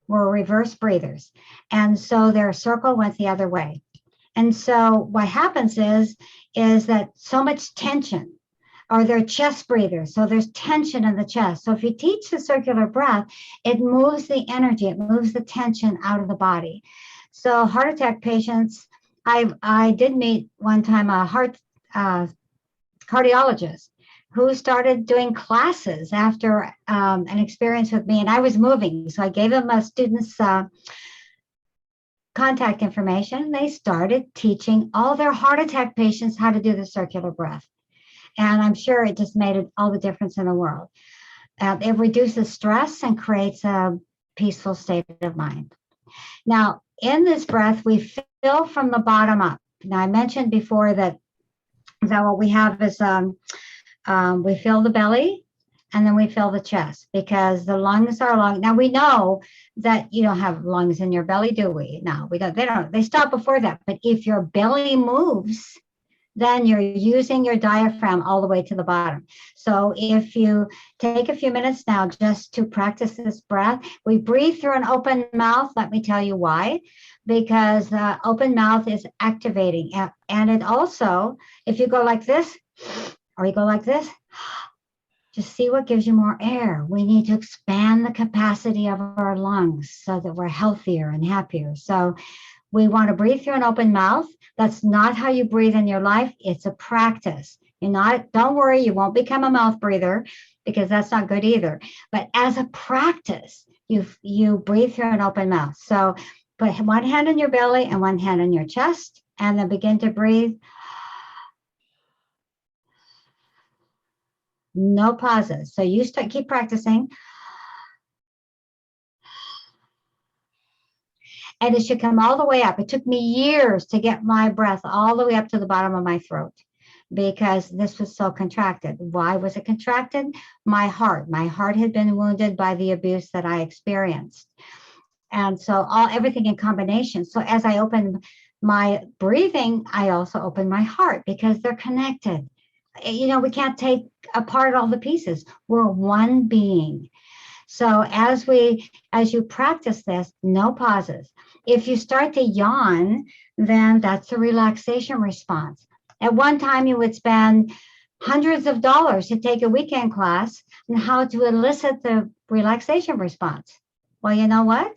were reverse breathers. And so their circle went the other way. And so what happens is that so much tension, or they're chest breathers. So there's tension in the chest. So if you teach the circular breath, it moves the energy, it moves the tension out of the body. So heart attack patients, I did meet one time a heart cardiologist who started doing classes after an experience with me, and I was moving. So I gave him a student's contact information. They started teaching all their heart attack patients how to do the circular breath. And I'm sure it just made all the difference in the world. It reduces stress and creates a peaceful state of mind. Now, in this breath, we fill from the bottom up. Now, I mentioned before that what we have is we fill the belly and then we fill the chest, because the lungs are long. Now, we know that you don't have lungs in your belly, do we? No, we don't. They stop before that. But if your belly moves, then you're using your diaphragm all the way to the bottom. So if you take a few minutes now just to practice this breath, we breathe through an open mouth. Let me tell you why. Because the open mouth is activating. And it also, if you go like this, or you go like this, just see what gives you more air. We need to expand the capacity of our lungs so that we're healthier and happier. So we want to breathe through an open mouth. That's not how you breathe in your life. It's a practice. Don't worry, you won't become a mouth breather, because that's not good either. But as a practice, you breathe through an open mouth. So put one hand on your belly and one hand on your chest, and then begin to breathe. No pauses. So you keep practicing. And it should come all the way up. It took me years to get my breath all the way up to the bottom of my throat, because this was so contracted. Why was it contracted? My heart had been wounded by the abuse that I experienced. And so everything in combination. So as I open my breathing, I also open my heart, because they're connected. We can't take apart all the pieces. We're one being. So as you practice this, no pauses. If you start to yawn, then that's a relaxation response. At one time, you would spend hundreds of dollars to take a weekend class on how to elicit the relaxation response. Well, you know what?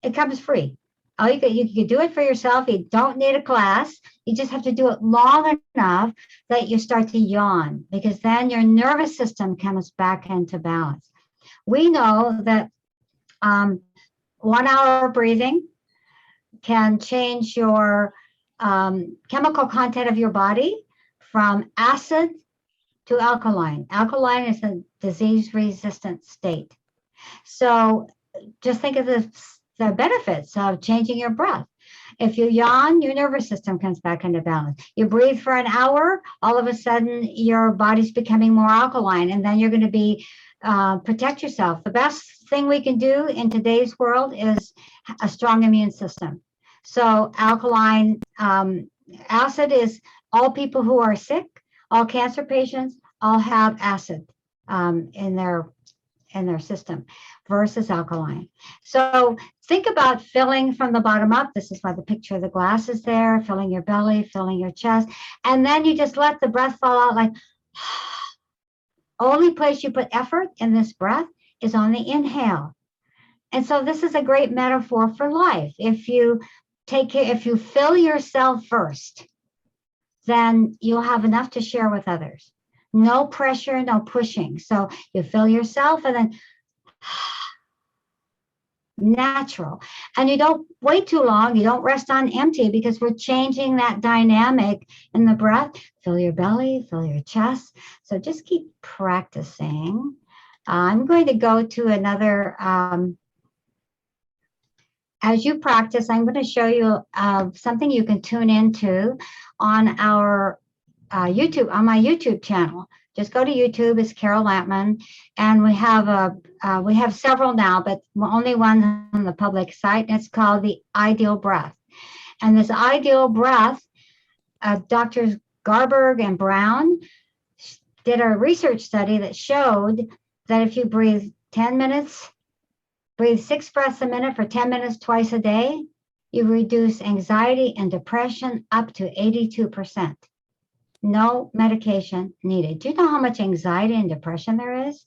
It comes free. You can do it for yourself. You don't need a class. You just have to do it long enough that you start to yawn, because then your nervous system comes back into balance. We know that 1 hour breathing can change your chemical content of your body from acid to alkaline. Alkaline is a disease-resistant state. So just think of the benefits of changing your breath. If you yawn, your nervous system comes back into balance. You breathe for an hour, all of a sudden your body's becoming more alkaline, and then you're going to protect yourself. The best thing we can do in today's world is a strong immune system. So alkaline acid is all people who are sick, all cancer patients, all have acid in their in their system versus alkaline. So think about filling from the bottom up. This is why the picture of the glass is there, filling your belly, filling your chest. And then you just let the breath fall out like, only place you put effort in this breath is on the inhale. And so this is a great metaphor for life. If you fill yourself first, then you'll have enough to share with others. No pressure, no pushing. So you fill yourself and then natural. And you don't wait too long. You don't rest on empty because we're changing that dynamic in the breath. Fill your belly, fill your chest. So just keep practicing. I'm going to go to another, as you practice, I'm going to show you something you can tune into on our YouTube, on my YouTube channel. Just go to YouTube. It's Carol Lampman, and we have several now, but only one on the public site. And it's called the Ideal Breath. And this Ideal Breath, Drs. Garberg and Brown did a research study that showed that if you breathe 10 minutes, breathe 6 breaths a minute for 10 minutes twice a day, you reduce anxiety and depression up to 82%. No medication needed. Do you know how much anxiety and depression there is?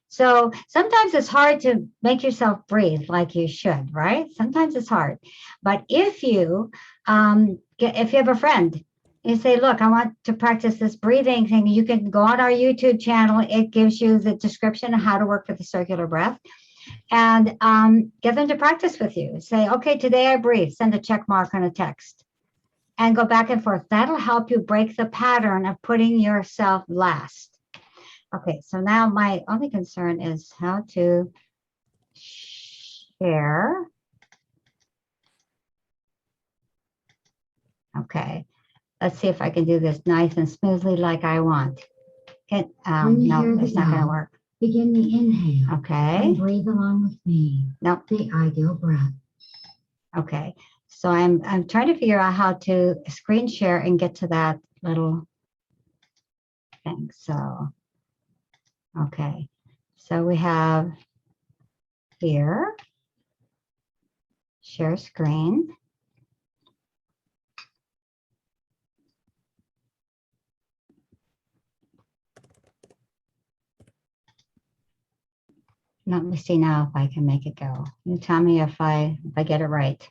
So sometimes it's hard to make yourself breathe like you should, right? Sometimes it's hard. But if you have a friend, you say, look, I want to practice this breathing thing. You can go on our YouTube channel. It gives you the description of how to work with the circular breath. And get them to practice with you. Say, okay, today I breathe. Send a check mark on a text. And go back and forth. That'll help you break the pattern of putting yourself last. Okay, so now my only concern is how to share. Okay, let's see if I can do this nice and smoothly like I want. No, it's not going to work. Begin the inhale. Okay. And breathe along with me. Nope. The ideal breath. Okay. So I'm trying to figure out how to screen share and get to that little thing. So, okay. So we have here, share screen. Let me see now if I can make it go. You tell me if I get it right.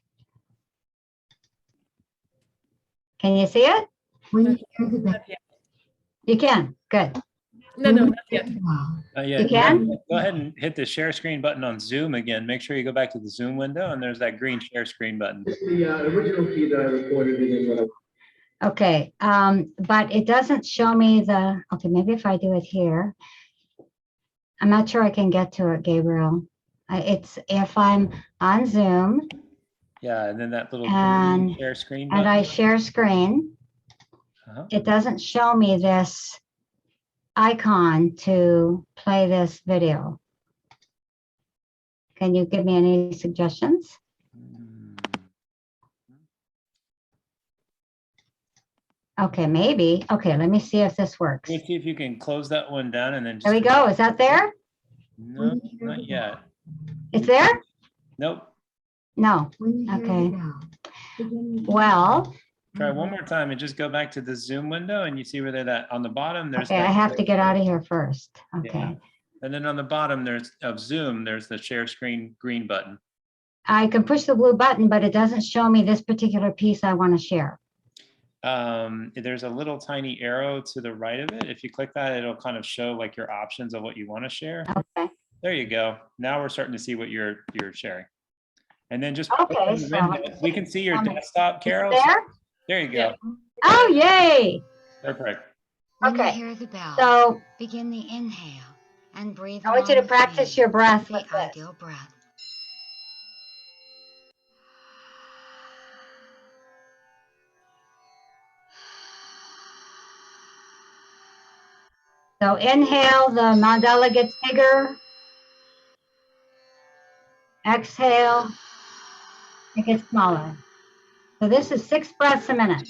Can you see it? When you hear the bell, Not yet. You can. Good. No, not yet. Yeah, You can? Go ahead and hit the share screen button on Zoom again. Make sure you go back to the Zoom window and there's that green share screen button. The original key that I recorded it in. Okay. But it doesn't show me the, okay, maybe if I do it here. I'm not sure I can get to it, Gabriel. It's if I'm on Zoom. Yeah, and then that little And- green share screen button. And I share screen, it doesn't show me this icon to play this video. Can you give me any suggestions? Okay, maybe. Okay, let me see if this works. Let's see if you can close that one down and then just. There we go. Is that there? No, not yet. It's there? Nope. No. when you hear Okay. the bell, begin the Well, Try one more time and just go back to the Zoom window and you see where they're that on the bottom, there's. okay, I that- have to get out of here first. Yeah. Okay. And then on the bottom, there's of Zoom, there's the share screen green button. I can push the blue button, but it doesn't show me this particular piece I want to share. There's a little tiny arrow to the right of it. If you click that, it'll kind of show like your options of what you want to share. Okay. There you go. Now we're starting to see what you're sharing. And then just Okay, open the so window. We can see your tell me. desktop, Carol. There? There you go. Yeah. Oh, yay. Perfect. When you Okay. hear the bell, So begin the inhale and breathe I want you along to with practice me. your breath The with this. ideal breath. So inhale, the mandala gets bigger. Exhale, it gets smaller. So this is 6 breaths a minute.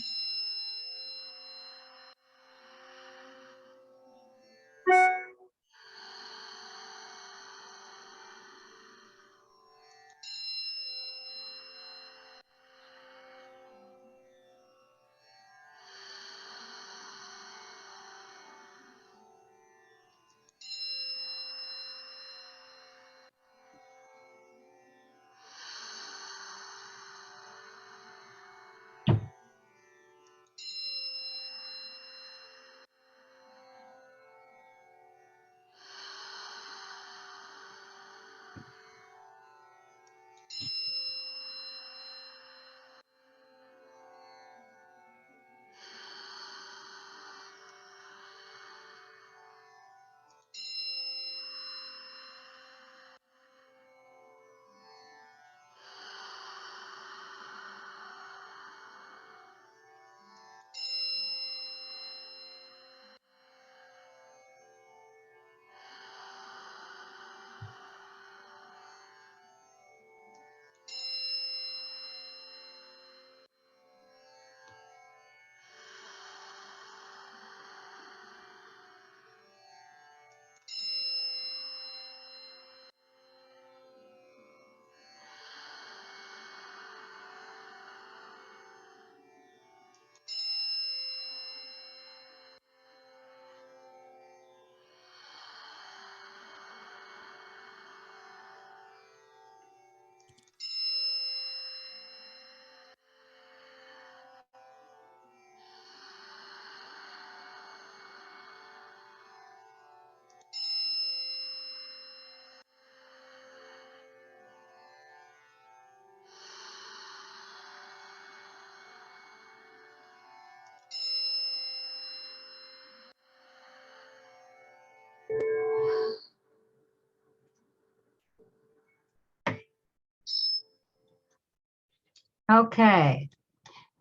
Okay.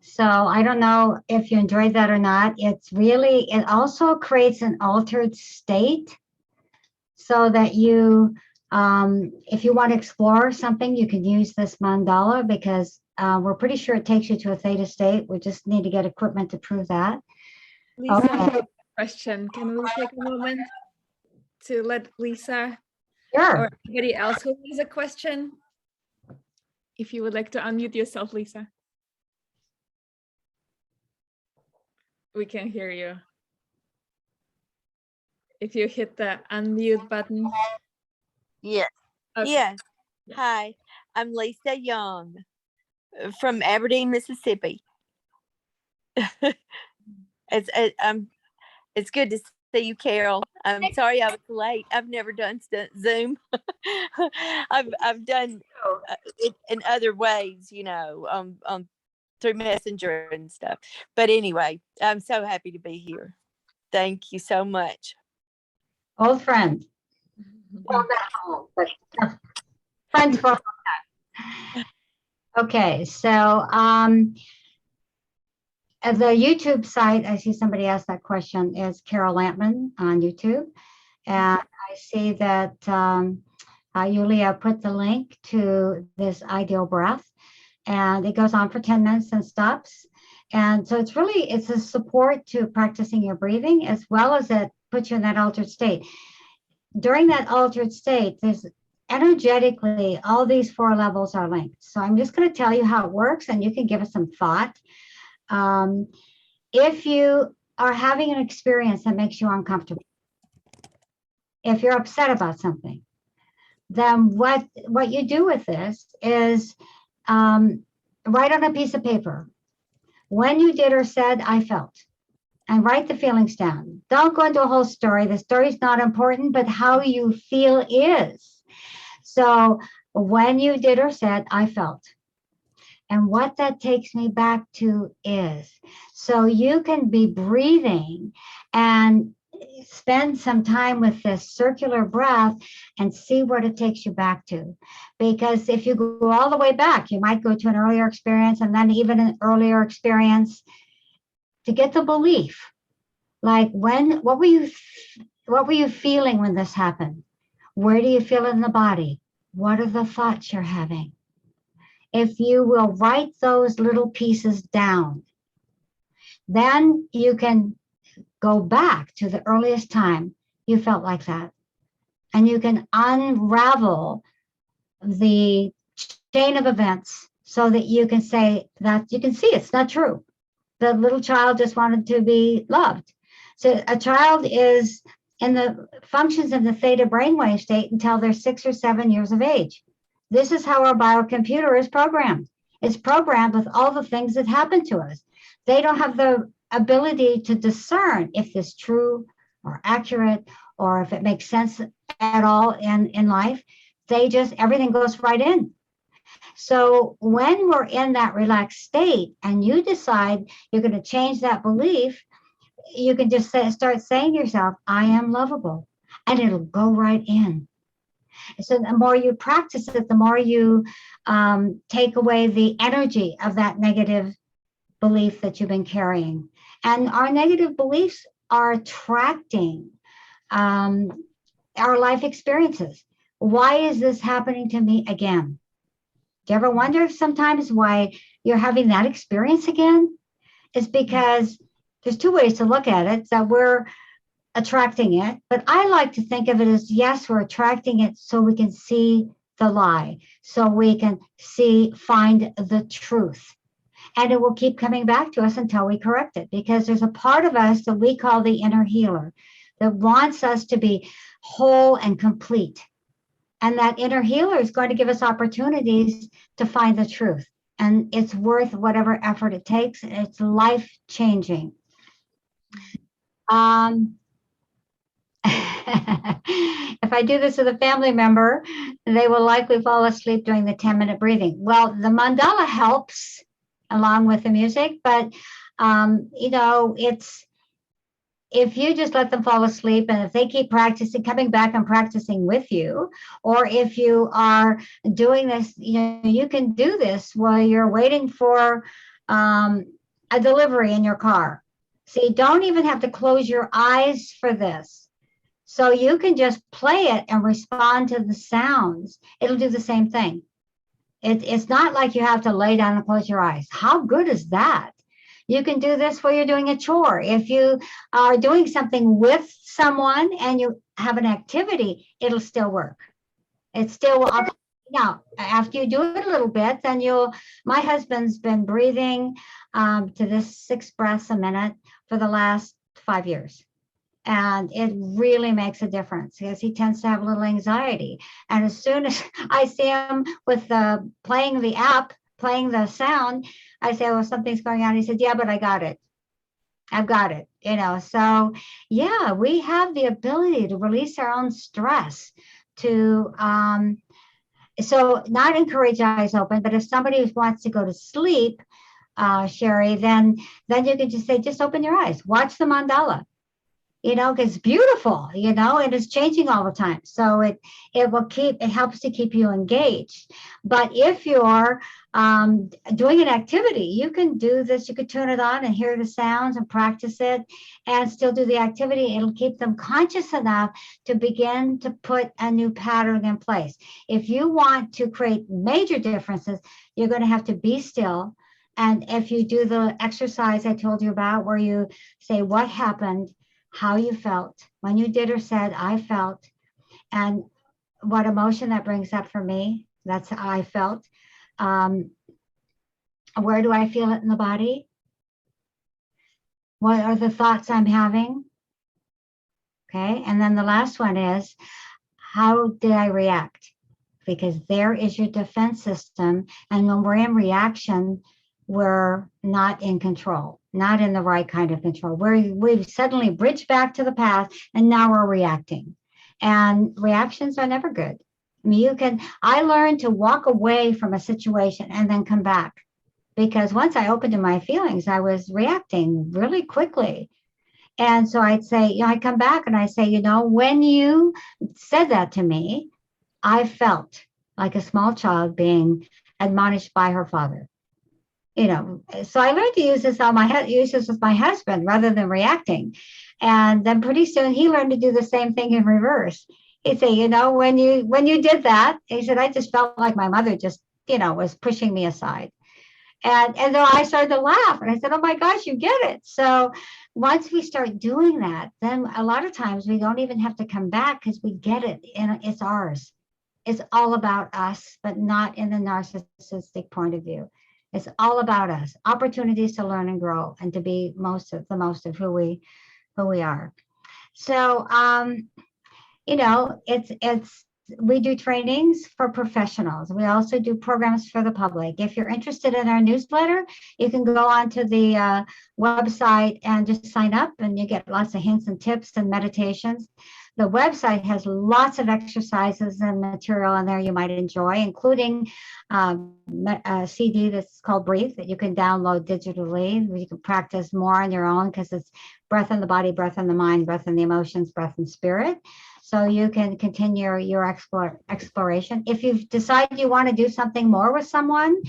So I don't know if you enjoyed that or not. It also creates an altered state so that if you want to explore something, you can use this mandala because we're pretty sure it takes you to a theta state. We just need to get equipment to prove that. Lisa, Okay. question. Can we take a moment to let Lisa Sure. or anybody else who has a question? If you would like to unmute yourself, Lisa. We can hear you. If you hit the unmute button. Yes. Okay. Yes. Hi, I'm Lisa Young from Aberdeen, Mississippi. It's good to see you, Carol. I'm sorry I was late. I've never done Zoom. I've done it in other ways, through Messenger and stuff. But anyway, I'm so happy to be here. Thank you so much. Old friend. Well, not old, but friends for a long time. Okay, so at the YouTube site, I see somebody asked that question, is Carol Lampman on YouTube. And I see that Yulia put the link to this ideal breath, and it goes on for 10 minutes and stops. And so it's a support to practicing your breathing, as well as it puts you in that altered state. During that altered state, there's energetically, all these 4 levels are linked. So I'm just going to tell you how it works, and you can give it some thought. If you are having an experience that makes you uncomfortable, if you're upset about something, then what you do with this is write on a piece of paper, when you did or said, I felt, and write the feelings down. Don't go into a whole story. The story's not important, but how you feel is. So when you did or said, I felt. And what that takes me back to is, so you can be breathing and spend some time with this circular breath and see what it takes you back to. Because if you go all the way back, you might go to an earlier experience, and then even an earlier experience, to get the belief. Like what were you feeling when this happened? Where do you feel it in the body? What are the thoughts you're having? If you will write those little pieces down, then you can go back to the earliest time you felt like that. And you can unravel the chain of events so that you can say that you can see it's not true. The little child just wanted to be loved. So a child is in the functions of the theta brainwave state until they're 6 or 7 years of age. This is how our biocomputer is programmed. It's programmed with all the things that happen to us. They don't have the ability to discern if this is true or accurate or if it makes sense at all in life. Everything goes right in. So when we're in that relaxed state and you decide you're going to change that belief, you can just start saying to yourself, I am lovable, and it'll go right in. So the more you practice it, the more you take away the energy of that negative belief that you've been carrying. And our negative beliefs are attracting our life experiences. Why is this happening to me again? Do you ever wonder sometimes why you're having that experience again? It's because there's 2 ways to look at it, that we're attracting it. But I like to think of it as, yes, we're attracting it so we can see the lie, so we can find the truth. And it will keep coming back to us until we correct it, because there's a part of us that we call the inner healer that wants us to be whole and complete. And that inner healer is going to give us opportunities to find the truth. And it's worth whatever effort it takes. It's life-changing. If I do this with a family member, they will likely fall asleep during the 10-minute breathing. Well, the mandala helps along with the music, but it's if you just let them fall asleep, and if they keep practicing, coming back and practicing with you, or if you are doing this, you can do this while you're waiting for a delivery in your car. So you don't even have to close your eyes for this. So you can just play it and respond to the sounds. It'll do the same thing. It's not like you have to lay down and close your eyes. How good is that? You can do this while you're doing a chore. If you are doing something with someone and you have an activity, it'll still work. It still will. Now, after you do it a little bit, then my husband's been breathing to this 6 breaths a minute for the last 5 years. And it really makes a difference because he tends to have a little anxiety. And as soon as I see him with playing the app, playing the sound, I say, well, something's going on. He said, yeah, but I got it. I've got it. So yeah, we have the ability to release our own stress to, so not encourage eyes open, but if somebody wants to go to sleep, Sherry, then you can just say, just open your eyes, watch the mandala. It's beautiful, and it's changing all the time. So it helps to keep you engaged. But if you're doing an activity, you can do this. You could turn it on and hear the sounds and practice it and still do the activity. It'll keep them conscious enough to begin to put a new pattern in place. If you want to create major differences, you're going to have to be still. And if you do the exercise I told you about, where you say what happened, how you felt when you did or said, I felt, and what emotion that brings up for me, that's how I felt. Where do I feel it in the body? What are the thoughts I'm having? Okay, and then the last one is, how did I react? Because there is your defense system, and when we're in reaction, we're not in control, not in the right kind of control. We've suddenly bridged back to the past and now we're reacting. And reactions are never good. I mean, I learned to walk away from a situation and then come back. Because once I opened to my feelings, I was reacting really quickly. And so I'd say, I come back and I say, when you said that to me, I felt like a small child being admonished by her father. So I learned to use this with my husband rather than reacting. And then pretty soon he learned to do the same thing in reverse. He'd say, when you did that, he said, I just felt like my mother just, was pushing me aside. And then I started to laugh and I said, oh my gosh, you get it. So once we start doing that, then a lot of times we don't even have to come back because we get it and it's ours. It's all about us, but not in the narcissistic point of view. It's all about us, opportunities to learn and grow and to be the most of who we are. So, we do trainings for professionals. We also do programs for the public. If you're interested in our newsletter, you can go onto the website and just sign up and you get lots of hints and tips and meditations. The website has lots of exercises and material in there you might enjoy, including a CD that's called Breathe that you can download digitally. You can practice more on your own because it's breath in the body, breath in the mind, breath in the emotions, breath in spirit. So you can continue your exploration. If you decide you want to do something more with someone,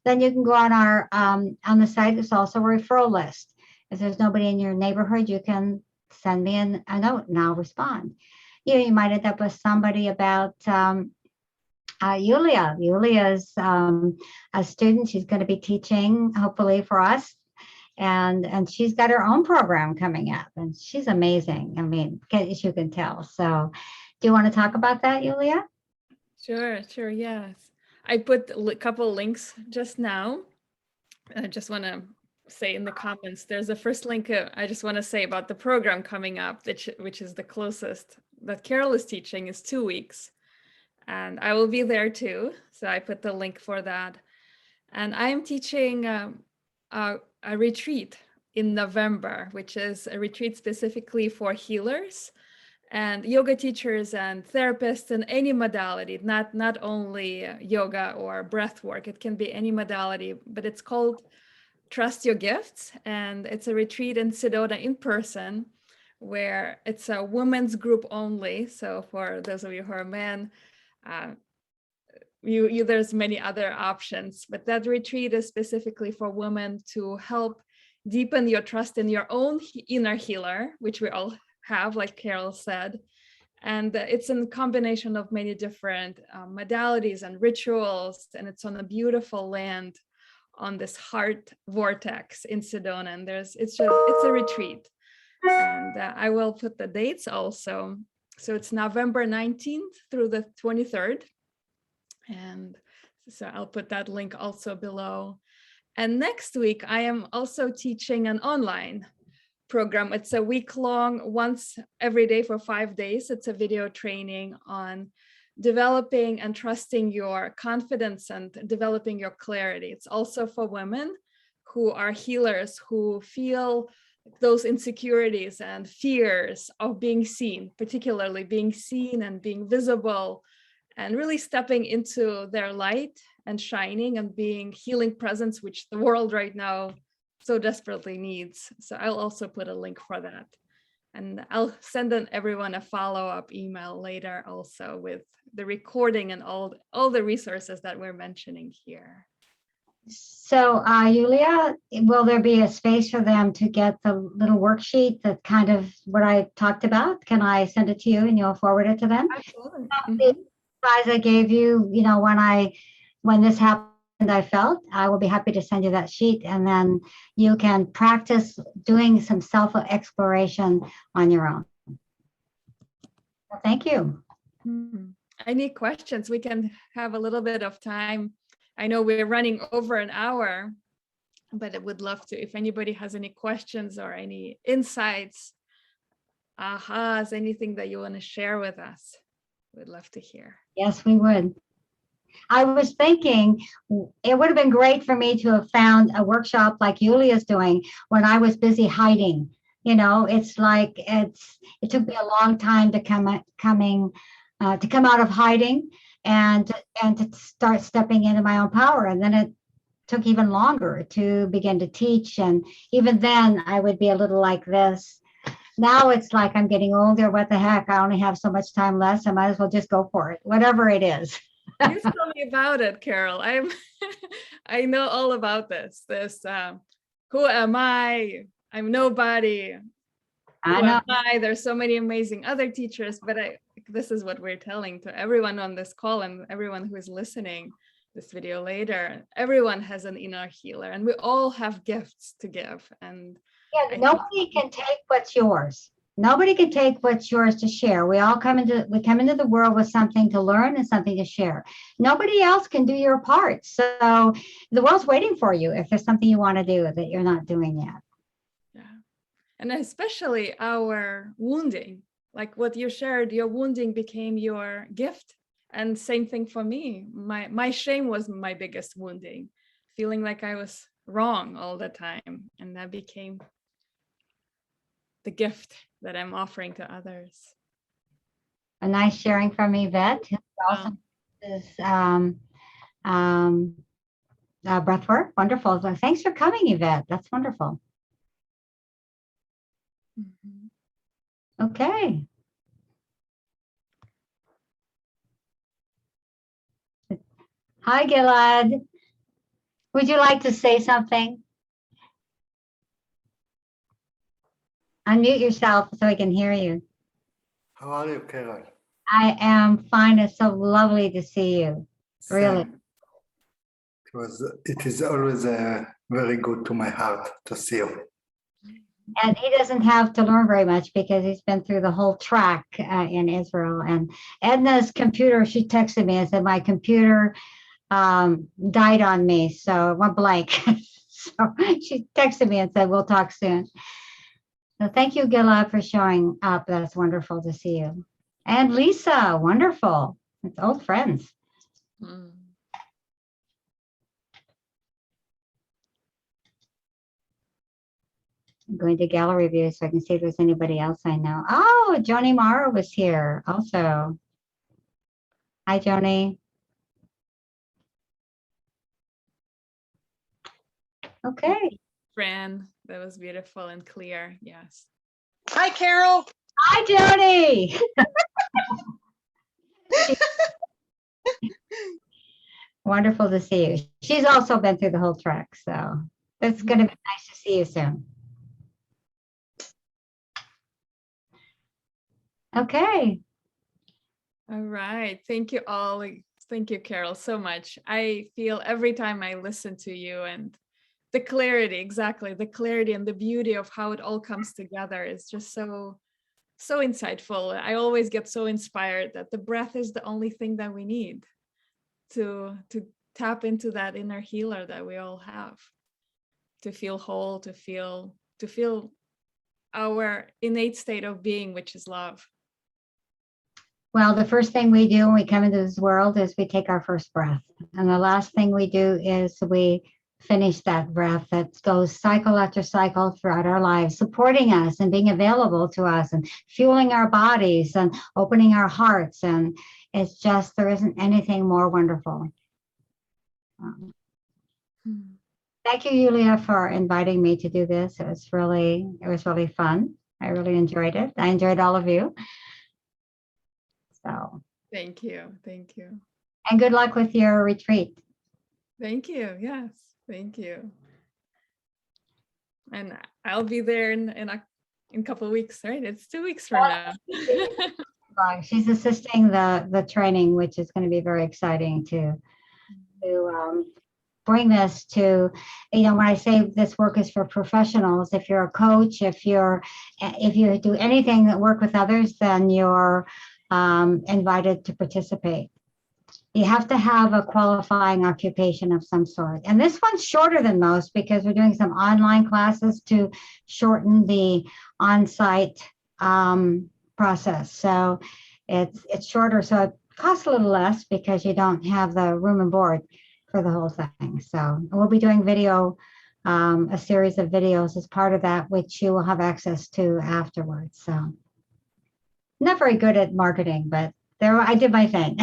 then you can go on our on the site. It's also a referral list. If there's nobody in your neighborhood, you can send me a note and I'll respond. You might end up with somebody about Yulia. Yulia's a student. She's going to be teaching, hopefully, for us. And she's got her own program coming up and she's amazing. I mean, as you can tell. So do you want to talk about that, Yulia? Sure. Yes. I put a couple links just now. I just want to say in the comments, there's a first link I just want to say about the program coming up, which is the closest that Carol is teaching is 2 weeks. And I will be there too. So I put the link for that. And I'm teaching a retreat in November, which is a retreat specifically for healers and yoga teachers and therapists in any modality, not only yoga or breath work. It can be any modality, but it's called Trust Your Gifts. And it's a retreat in Sedona in person where it's a women's group only. So for those of you who are men, there's many other options, but that retreat is specifically for women to help deepen your trust in your own inner healer, which we all have, like Carol said. And it's a combination of many different modalities and rituals, and it's on a beautiful land on this heart vortex in Sedona. And it's a retreat, and I will put the dates also. So it's November 19th through the 23rd, and so I'll put that link also below. And next week I am also teaching an online program. It's a week-long, once every day for 5 days. It's a video training on developing and trusting your confidence and developing your clarity. It's also for women who are healers, who feel those insecurities and fears of being seen, particularly being seen and being visible, and really stepping into their light and shining and being healing presence, which the world right now so desperately needs. So I'll also put a link for that. And I'll send everyone a follow-up email later also with the recording and all the resources that we're mentioning here. So, Yulia, will there be a space for them to get the little worksheet that kind of what I talked about? Can I send it to you and you'll forward it to them? Absolutely. The advice I gave you, when this happened, I felt, I will be happy to send you that sheet, and then you can practice doing some self-exploration on your own. Well, thank you. Any questions? We can have a little bit of time. I know we're running over an hour, but I would love to, if anybody has any questions or any insights, ahas, anything that you want to share with us, we'd love to hear. Yes, we would. I was thinking it would have been great for me to have found a workshop like Yulia's doing when I was busy hiding. It's like it took me a long time to come out of hiding and to start stepping into my own power. And then it took even longer to begin to teach. And even then I would be a little like this. Now it's like I'm getting older. What the heck? I only have so much time left. I might as well just go for it, whatever it is. You tell me about it, Carol. I know all about this. Who am I? I'm nobody. I know. There's so many amazing other teachers, but this is what we're telling to everyone on this call and everyone who is listening this video later. Everyone has an inner healer, and we all have gifts to give. And yeah, nobody can take what's yours. Nobody can take what's yours to share. We come into the world with something to learn and something to share. Nobody else can do your part. So the world's waiting for you if there's something you want to do that you're not doing yet. Yeah. And especially our wounding, like what you shared, your wounding became your gift. And same thing for me. My shame was my biggest wounding, feeling like I was wrong all the time. And that became the gift that I'm offering to others. A nice sharing from Yvette, who also is breathwork. Wonderful. So thanks for coming, Yvette. That's wonderful. Mm-hmm. Okay. Hi, Gilad. Would you like to say something? Unmute yourself so I can hear you. How are you, Carol? I am fine. It's so lovely to see you. Really. It is always very good to my heart to see you. And he doesn't have to learn very much because he's been through the whole track in Israel. And Edna's computer, she texted me and said, my computer died on me. So it went blank. So she texted me and said, we'll talk soon. So thank you, Gilad, for showing up. That's wonderful to see you. And Lisa, wonderful. It's old friends. I'm going to gallery view so I can see if there's anybody else I know. Oh, Joni Mara was here also. Hi, Joni. Okay. Fran, that was beautiful and clear. Yes. Hi, Carol. Hi, Jody. Wonderful to see you. She's also been through the whole trek, so it's going to be nice to see you soon. Okay. All right. Thank you all. Thank you, Carol, so much. I feel every time I listen to you and the clarity, exactly, the clarity and the beauty of how it all comes together is just so insightful. I always get so inspired that the breath is the only thing that we need to tap into that inner healer that we all have, to feel whole, to feel our innate state of being, which is love. Well, the first thing we do when we come into this world is we take our first breath. And the last thing we do is we finish that breath that goes cycle after cycle throughout our lives, supporting us and being available to us and fueling our bodies and opening our hearts. And it's just, there isn't anything more wonderful. Thank you, Yulia, for inviting me to do this. It was really fun. I really enjoyed it. I enjoyed all of you. So Thank you. Thank you. and good luck with your retreat. Thank you. Yes. Thank you. And I'll be there in a couple of weeks, right? It's 2 weeks from now. She's assisting the training, which is going to be very exciting to bring this to, when I say this work is for professionals, if you're a coach, if you do anything that work with others, then you're invited to participate. You have to have a qualifying occupation of some sort. And this one's shorter than most because we're doing some online classes to shorten the on-site process. So it's shorter, so it costs a little less because you don't have the room and board for the whole thing. So we'll be doing video, a series of videos as part of that, which you will have access to afterwards. So not very good at marketing, but there I did my thing.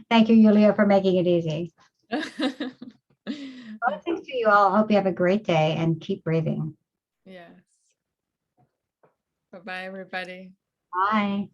Thank you, Yulia, for making it easy. Thanks to you all. Hope you have a great day and keep breathing. Yes. Bye-bye, everybody. Bye.